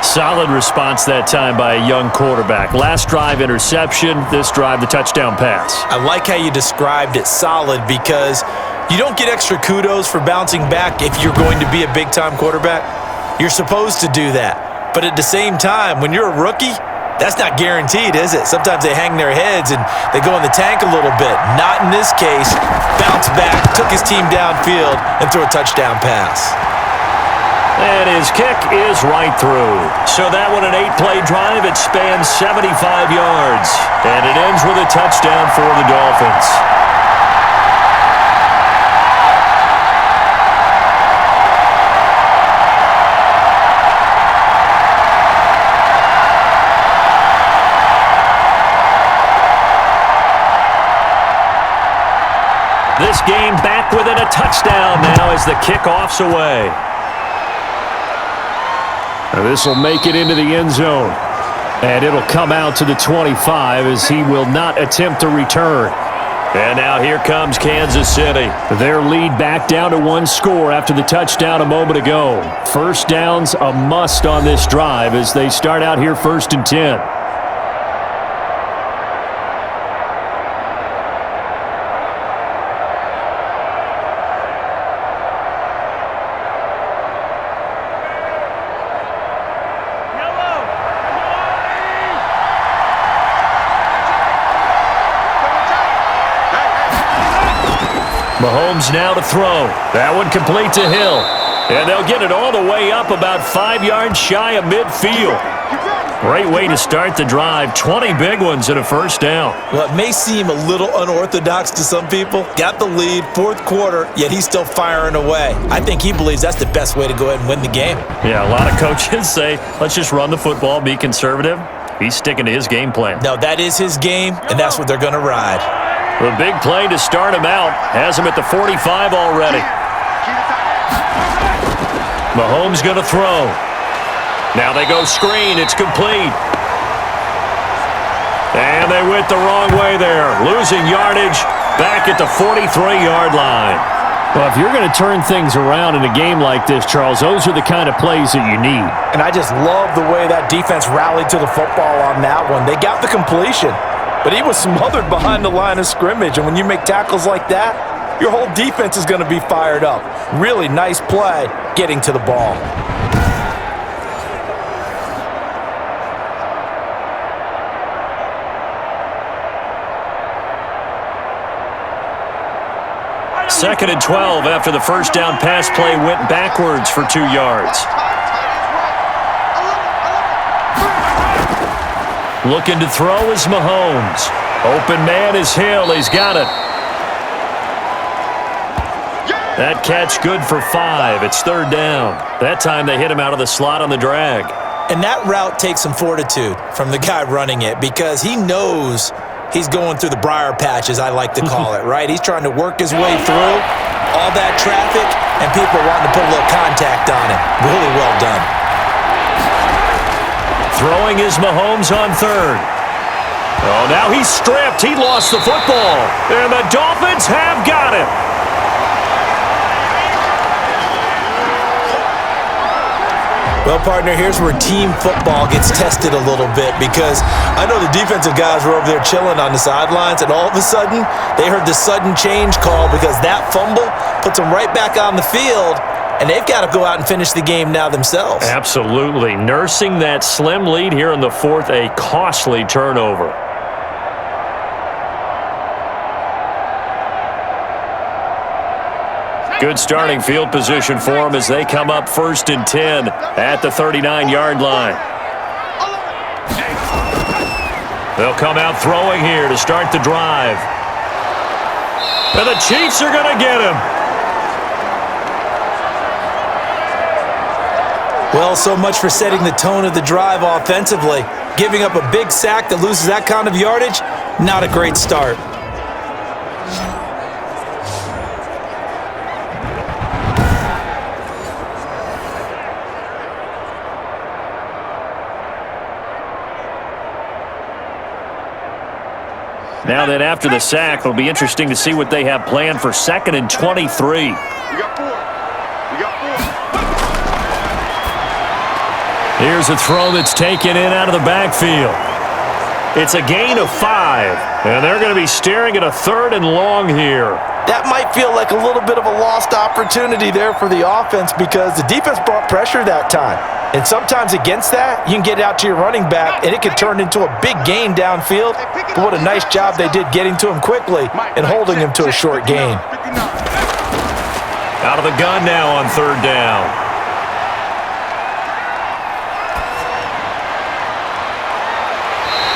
Solid response that time by a young quarterback. Last drive, interception. This drive, the touchdown pass. I like how you described it, solid, because you don't get extra kudos for bouncing back if you're going to be a big-time quarterback. You're supposed to do that. But at the same time, when you're a rookie, that's not guaranteed, is it? Sometimes they hang their heads and they go in the tank a little bit. Not in this case. Bounce back, took his team downfield, and threw a touchdown pass. And his kick is right through. So that one, an 8-play drive. It spans 75 yards. And it ends with a touchdown for the Dolphins. This game back within a touchdown now as the kickoff's away. This will make it into the end zone. And it'll come out to the 25 as he will not attempt to return. And now here comes Kansas City. Their lead back down to one score after the touchdown a moment ago. First down's a must on this drive as they start out here 1st and 10. Mahomes now to throw. That one complete to Hill. And they'll get it all the way up about 5 yards shy of midfield. Great way to start the drive. 20 big ones and a first down. Well, it may seem a little unorthodox to some people. Got the lead, 4th quarter, yet he's still firing away. I think he believes that's the best way to go ahead and win the game. Yeah, a lot of coaches say, let's just run the football, be conservative. He's sticking to his game plan. No, that is his game, and that's what they're going to ride. The big play to start him out has him at the 45 already. Mahomes going to throw. Now they go screen. It's complete. And they went the wrong way there. Losing yardage back at the 43-yard line. Well, if you're going to turn things around in a game like this, Charles, those are the kind of plays that you need. And I just love the way that defense rallied to the football on that one. They got the completion. But he was smothered behind the line of scrimmage. And when you make tackles like that, your whole defense is going to be fired up. Really nice play getting to the ball. Second and 12 after the first down pass play went backwards for 2 yards. Looking to throw is Mahomes. Open man is Hill. He's got it. That catch good for 5. It's 3rd down. That time they hit him out of the slot on the drag. And that route takes some fortitude from the guy running it because he knows he's going through the briar patch, as I like to call it, right? He's trying to work his way through all that traffic and people wanting to put a little contact on him. Really well done. Throwing is Mahomes on 3rd. Oh, now he's stripped. He lost the football. And the Dolphins have got it. Well, partner, here's where team football gets tested a little bit because I know the defensive guys were over there chilling on the sidelines, and all of a sudden, they heard the sudden change call because that fumble puts them right back on the field, and they've got to go out and finish the game now themselves. Absolutely. Nursing that slim lead here in the 4th, a costly turnover. Good starting field position for them as they come up 1st and 10 at the 39-yard line. They'll come out throwing here to start the drive. And the Chiefs are going to get him. Well, so much for setting the tone of the drive offensively. Giving up a big sack that loses that kind of yardage, not a great start. Now that after the sack, it'll be interesting to see what they have planned for 2nd and 23. We got 4. We got 4. Here's a throw that's taken in out of the backfield. It's a gain of 5, and they're going to be staring at a 3rd and long here. That might feel like a little bit of a lost opportunity there for the offense because the defense brought pressure that time. And sometimes against that, you can get out to your running back, and it could turn into a big gain downfield. But what a nice job they did getting to him quickly and holding him to a short gain. Out of the gun now on 3rd down.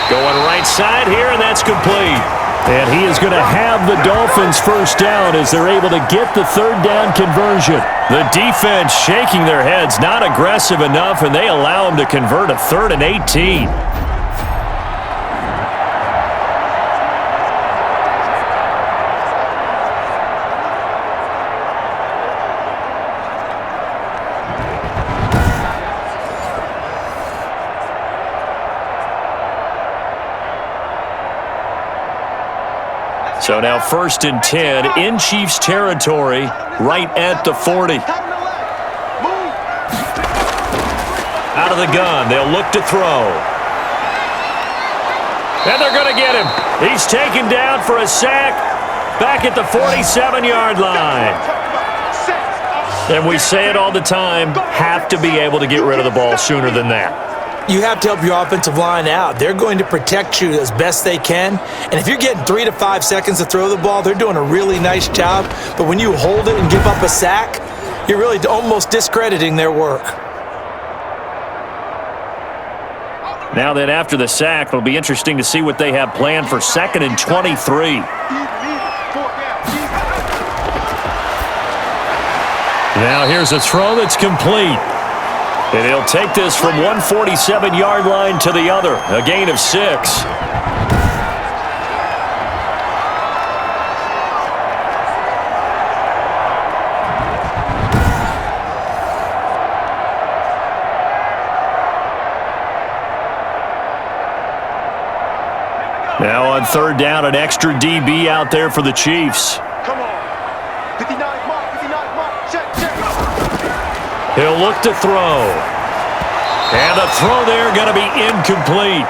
Going right side here, and that's complete. And he is going to have the Dolphins first down as they're able to get the 3rd down conversion. The defense shaking their heads, not aggressive enough, and they allow him to convert a 3rd and 18. So now 1st and 10 in Chiefs territory, right at the 40. Out of the gun, they'll look to throw. And they're going to get him. He's taken down for a sack back at the 47-yard line. And we say it all the time, have to be able to get rid of the ball sooner than that. You have to help your offensive line out. They're going to protect you as best they can. And if you're getting 3 to 5 seconds to throw the ball, they're doing a really nice job. But when you hold it and give up a sack, you're really almost discrediting their work. Now that after the sack, it'll be interesting to see what they have planned for 2nd and 23. Now here's a throw that's complete. And he'll take this from one 47-yard line to the other, a gain of 6. Now on 3rd down, an extra DB out there for the Chiefs. Come on. 59 mark, 59 mark. Check, check. He'll look to throw. And the throw there going to be incomplete.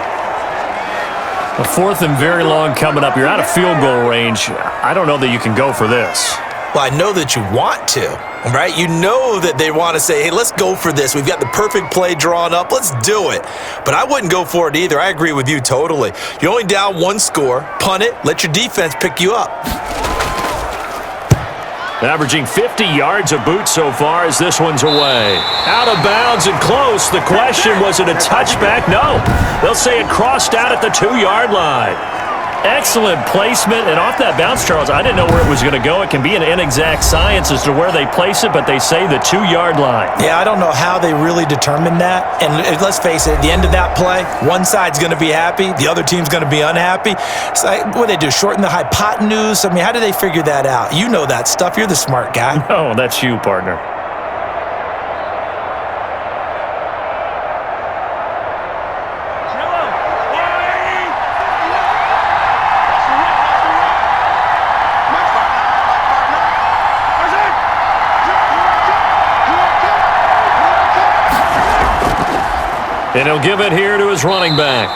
A 4th and very long coming up. You're out of field goal range. I don't know that you can go for this. Well, I know that you want to, right? You know that they want to say, hey, let's go for this. We've got the perfect play drawn up. Let's do it. But I wouldn't go for it either. I agree with you totally. You're only down 1 score. Punt it. Let your defense pick you up. Averaging 50 yards a boot so far as this one's away. Out of bounds and close. The question, was it a touchback? No. They'll say it crossed out at the 2-yard line. Excellent placement, and off that bounce, Charles, I didn't know where it was going to go. It can be an inexact science as to where they place it, but they say the 2-yard line. Yeah, I don't know how they really determined that. And let's face it, at the end of that play, one side's going to be happy, the other team's going to be unhappy. It's like, what do they do, shorten the hypotenuse? I mean, how do they figure that out? You know that stuff. You're the smart guy. No, that's you, partner. And he'll give it here to his running back.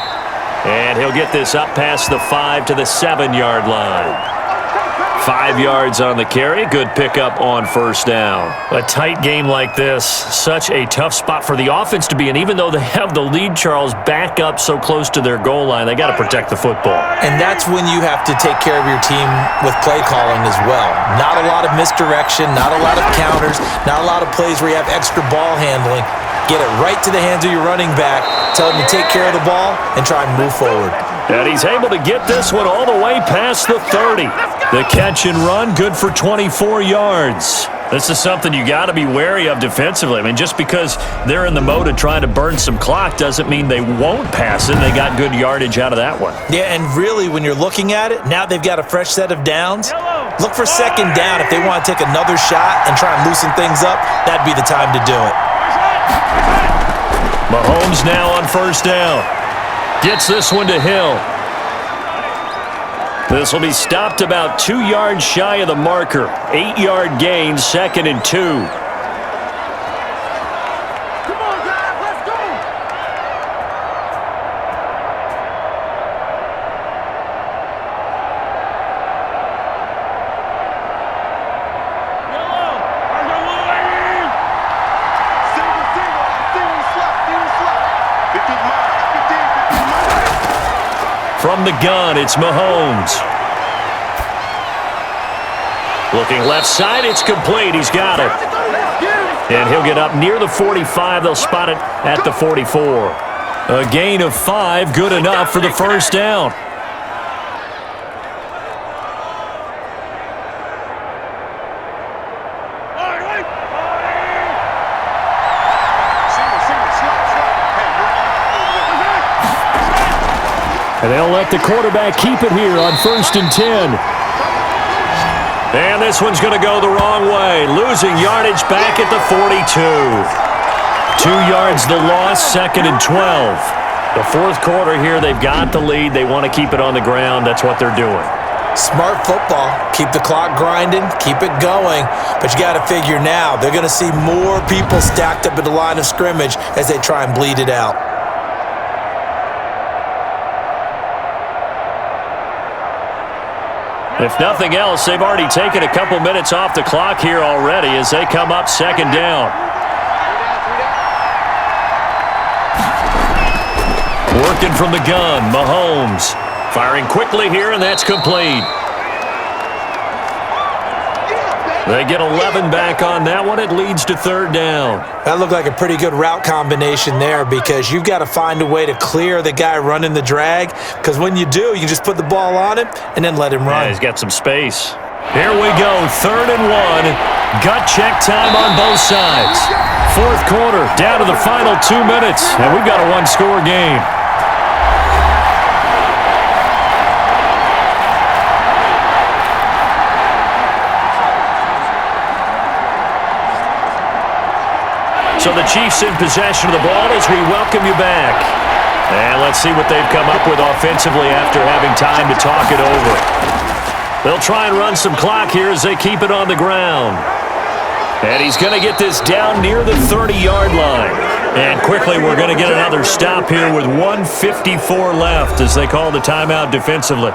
And he'll get this up past the 5 to the 7-yard line. 5 yards on the carry. Good pickup on 1st down. A tight game like this, such a tough spot for the offense to be in. Even though they have the lead, Charles, back up so close to their goal line, they got to protect the football. And that's when you have to take care of your team with play calling as well. Not a lot of misdirection, not a lot of counters, not a lot of plays where you have extra ball handling. Get it right to the hands of your running back, tell him to take care of the ball, and try and move forward. And he's able to get this one all the way past the 30. The catch and run, good for 24 yards. This is something you got to be wary of defensively. I mean, just because they're in the mode of trying to burn some clock doesn't mean they won't pass it. They got good yardage out of that one. Yeah, and really, when you're looking at it, now they've got a fresh set of downs. Look for 2nd down. If they want to take another shot and try and loosen things up, that'd be the time to do it. Mahomes now on 1st down. Gets this one to Hill. This will be stopped about 2 yards shy of the marker. 8-yard gain, 2nd and 2. Come on, guys, let's go. From the gun, it's Mahomes. Looking left side, it's complete. He's got it. And he'll get up near the 45. They'll spot it at the 44. A gain of 5, good enough for the first down. And they'll let the quarterback keep it here on 1st and 10. And this one's going to go the wrong way. Losing yardage back at the 42. 2 yards the loss, 2nd and 12. The fourth quarter here, they've got the lead. They want to keep it on the ground. That's what they're doing. Smart football. Keep the clock grinding, keep it going. But you got to figure now, they're going to see more people stacked up at the line of scrimmage as they try and bleed it out. If nothing else, they've already taken a couple minutes off the clock here already as they come up 2nd down. Working from the gun, Mahomes. Firing quickly here, and that's complete. They get 11 back on that one. It leads to 3rd down. That looked like a pretty good route combination there because you've got to find a way to clear the guy running the drag because when you do, you just put the ball on him and then let him run. Yeah, he's got some space. Here we go, 3rd and 1. Gut check time on both sides. Fourth quarter, down to the final 2 minutes, and we've got a one-score game. So the Chiefs in possession of the ball as we welcome you back. And let's see what they've come up with offensively after having time to talk it over. They'll try and run some clock here as they keep it on the ground. And he's going to get this down near the 30-yard line. And quickly we're going to get another stop here with 1:54 left as they call the timeout defensively.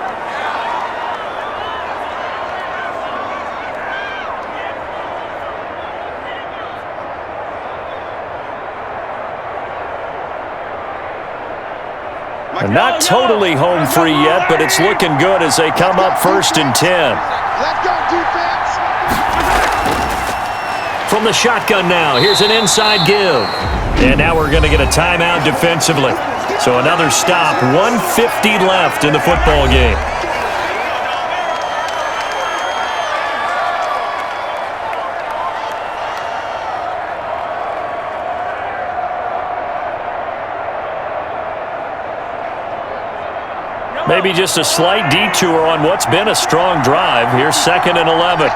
Not totally home free yet, but it's looking good as they come up 1st and 10. Let's go, defense. From the shotgun now, here's an inside give. And now we're going to get a timeout defensively. So another stop, 1:50 left in the football game. Maybe just a slight detour on what's been a strong drive. Here's 2nd and 11.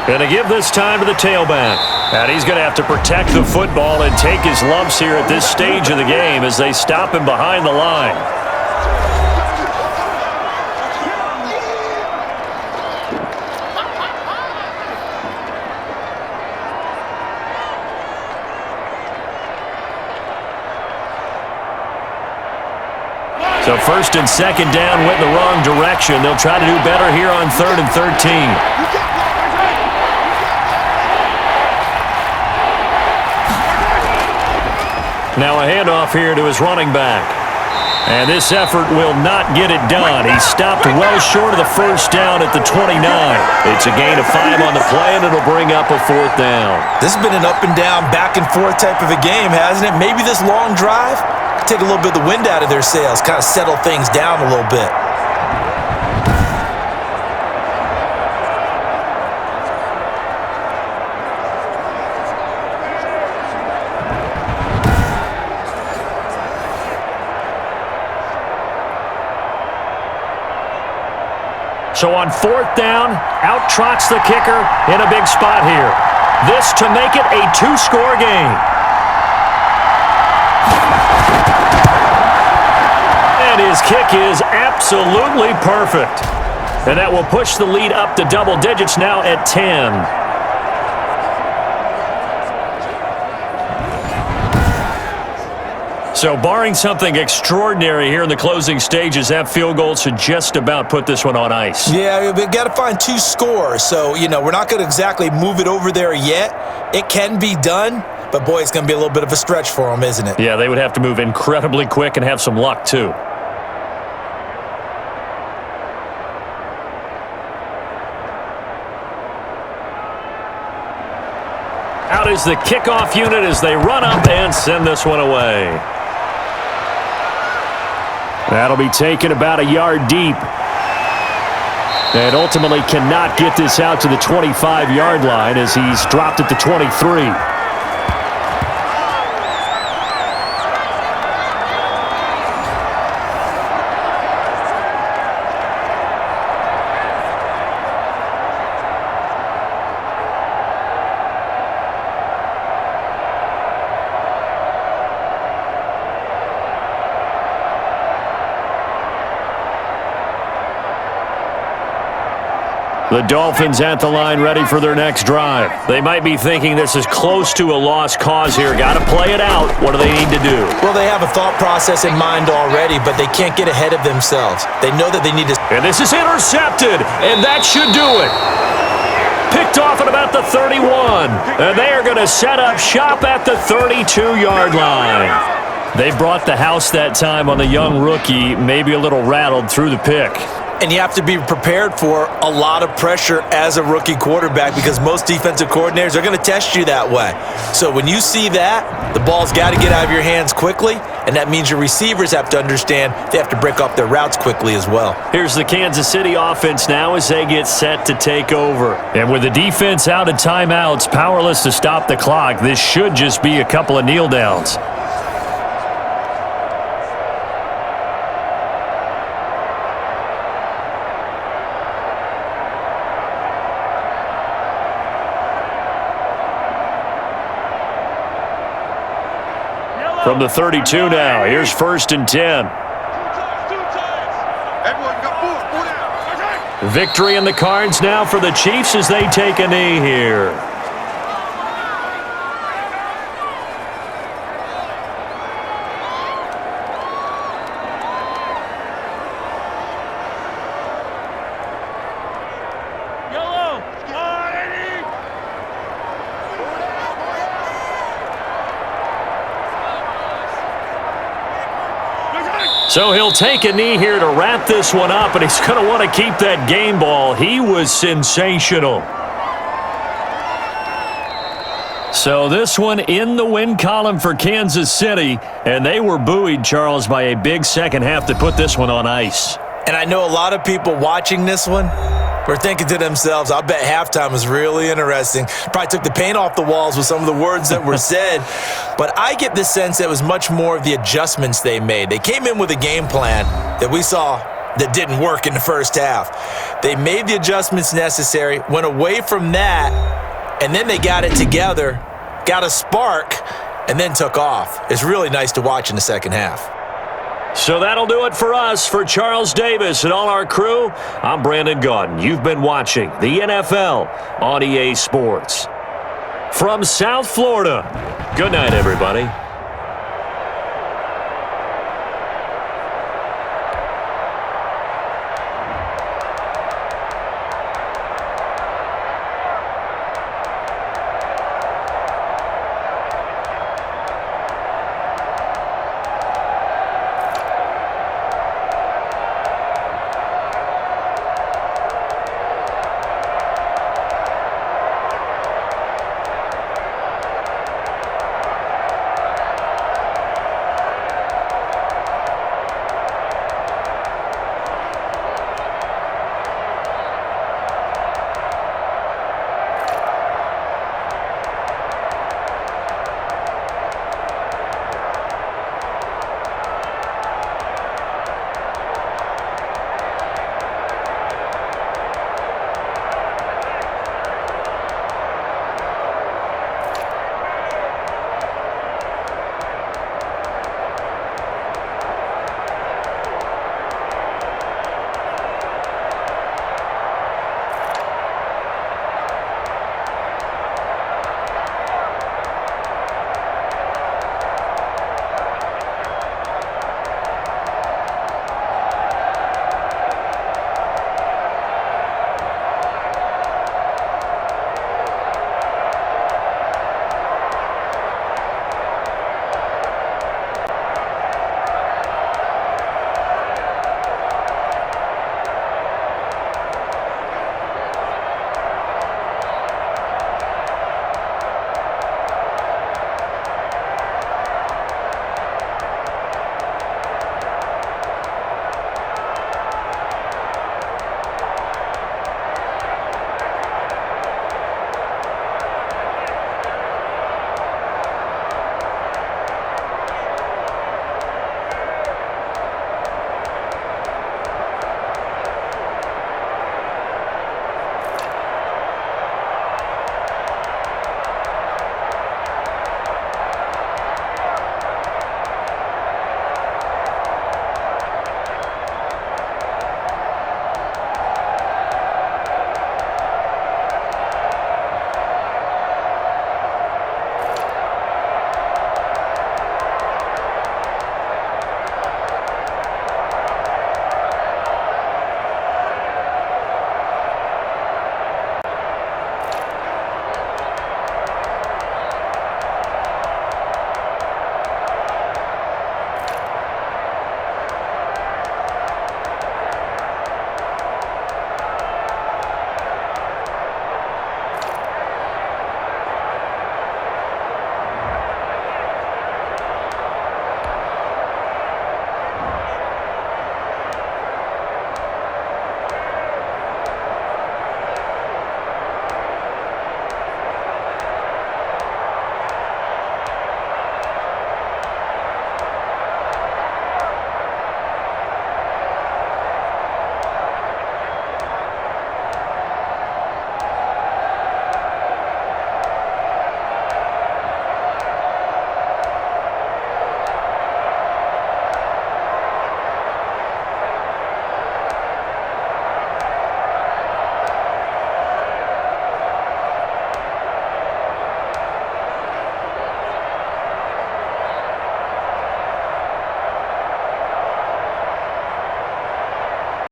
Going to give this time to the tailback. And he's going to have to protect the football and take his lumps here at this stage of the game as they stop him behind the line. So 1st and 2nd down went in the wrong direction. They'll try to do better here on 3rd and 13. Now a handoff here to his running back. And this effort will not get it done. He stopped well short of the first down at the 29. It's a gain of 5 on the play, and it'll bring up a 4th down. This has been an up and down, back and forth type of a game, hasn't it? Maybe this long drive take a little bit of the wind out of their sails, kind of settle things down a little bit. So on 4th down, out trots the kicker in a big spot here. This to make it a 2-score game. And his kick is absolutely perfect. And that will push the lead up to double digits now at 10. So barring something extraordinary here in the closing stages, that field goal should just about put this one on ice. Yeah, we've got to find 2 scores. So, we're not going to exactly move it over there yet. It can be done, but boy, it's going to be a little bit of a stretch for them, isn't it? Yeah, they would have to move incredibly quick and have some luck, too. Out is the kickoff unit as they run up and send this one away. That'll be taken about a yard deep. And ultimately cannot get this out to the 25-yard line as he's dropped at the 23. The Dolphins at the line ready for their next drive. They might be thinking this is close to a lost cause here. Got to play it out. What do they need to do? Well, they have a thought process in mind already, but they can't get ahead of themselves. They know that they need to... And this is intercepted, and that should do it. Picked off at about the 31. And they are going to set up shop at the 32-yard line. They brought the house that time on the young rookie, maybe a little rattled through the pick. And you have to be prepared for a lot of pressure as a rookie quarterback because most defensive coordinators are going to test you that way. So when you see that, the ball's got to get out of your hands quickly, and that means your receivers have to understand they have to break off their routes quickly as well. Here's the Kansas City offense now as they get set to take over. And with the defense out of timeouts, powerless to stop the clock, this should just be a couple of kneel downs. From the 32 now, here's 1st and 10. Victory in the cards now for the Chiefs as they take a knee here. So he'll take a knee here to wrap this one up, and he's going to want to keep that game ball. He was sensational. So this one in the win column for Kansas City, and they were buoyed, Charles, by a big second half to put this one on ice. And I know a lot of people watching this one were thinking to themselves, I bet halftime was really interesting. Probably took the paint off the walls with some of the words that were said. But I get the sense that it was much more of the adjustments they made. They came in with a game plan that we saw that didn't work in the first half. They made the adjustments necessary, went away from that, and then they got it together, got a spark, and then took off. It's really nice to watch in the second half. So that'll do it for us. For Charles Davis and all our crew, I'm Brandon Gaudin. You've been watching the NFL on EA Sports. From South Florida, good night, everybody.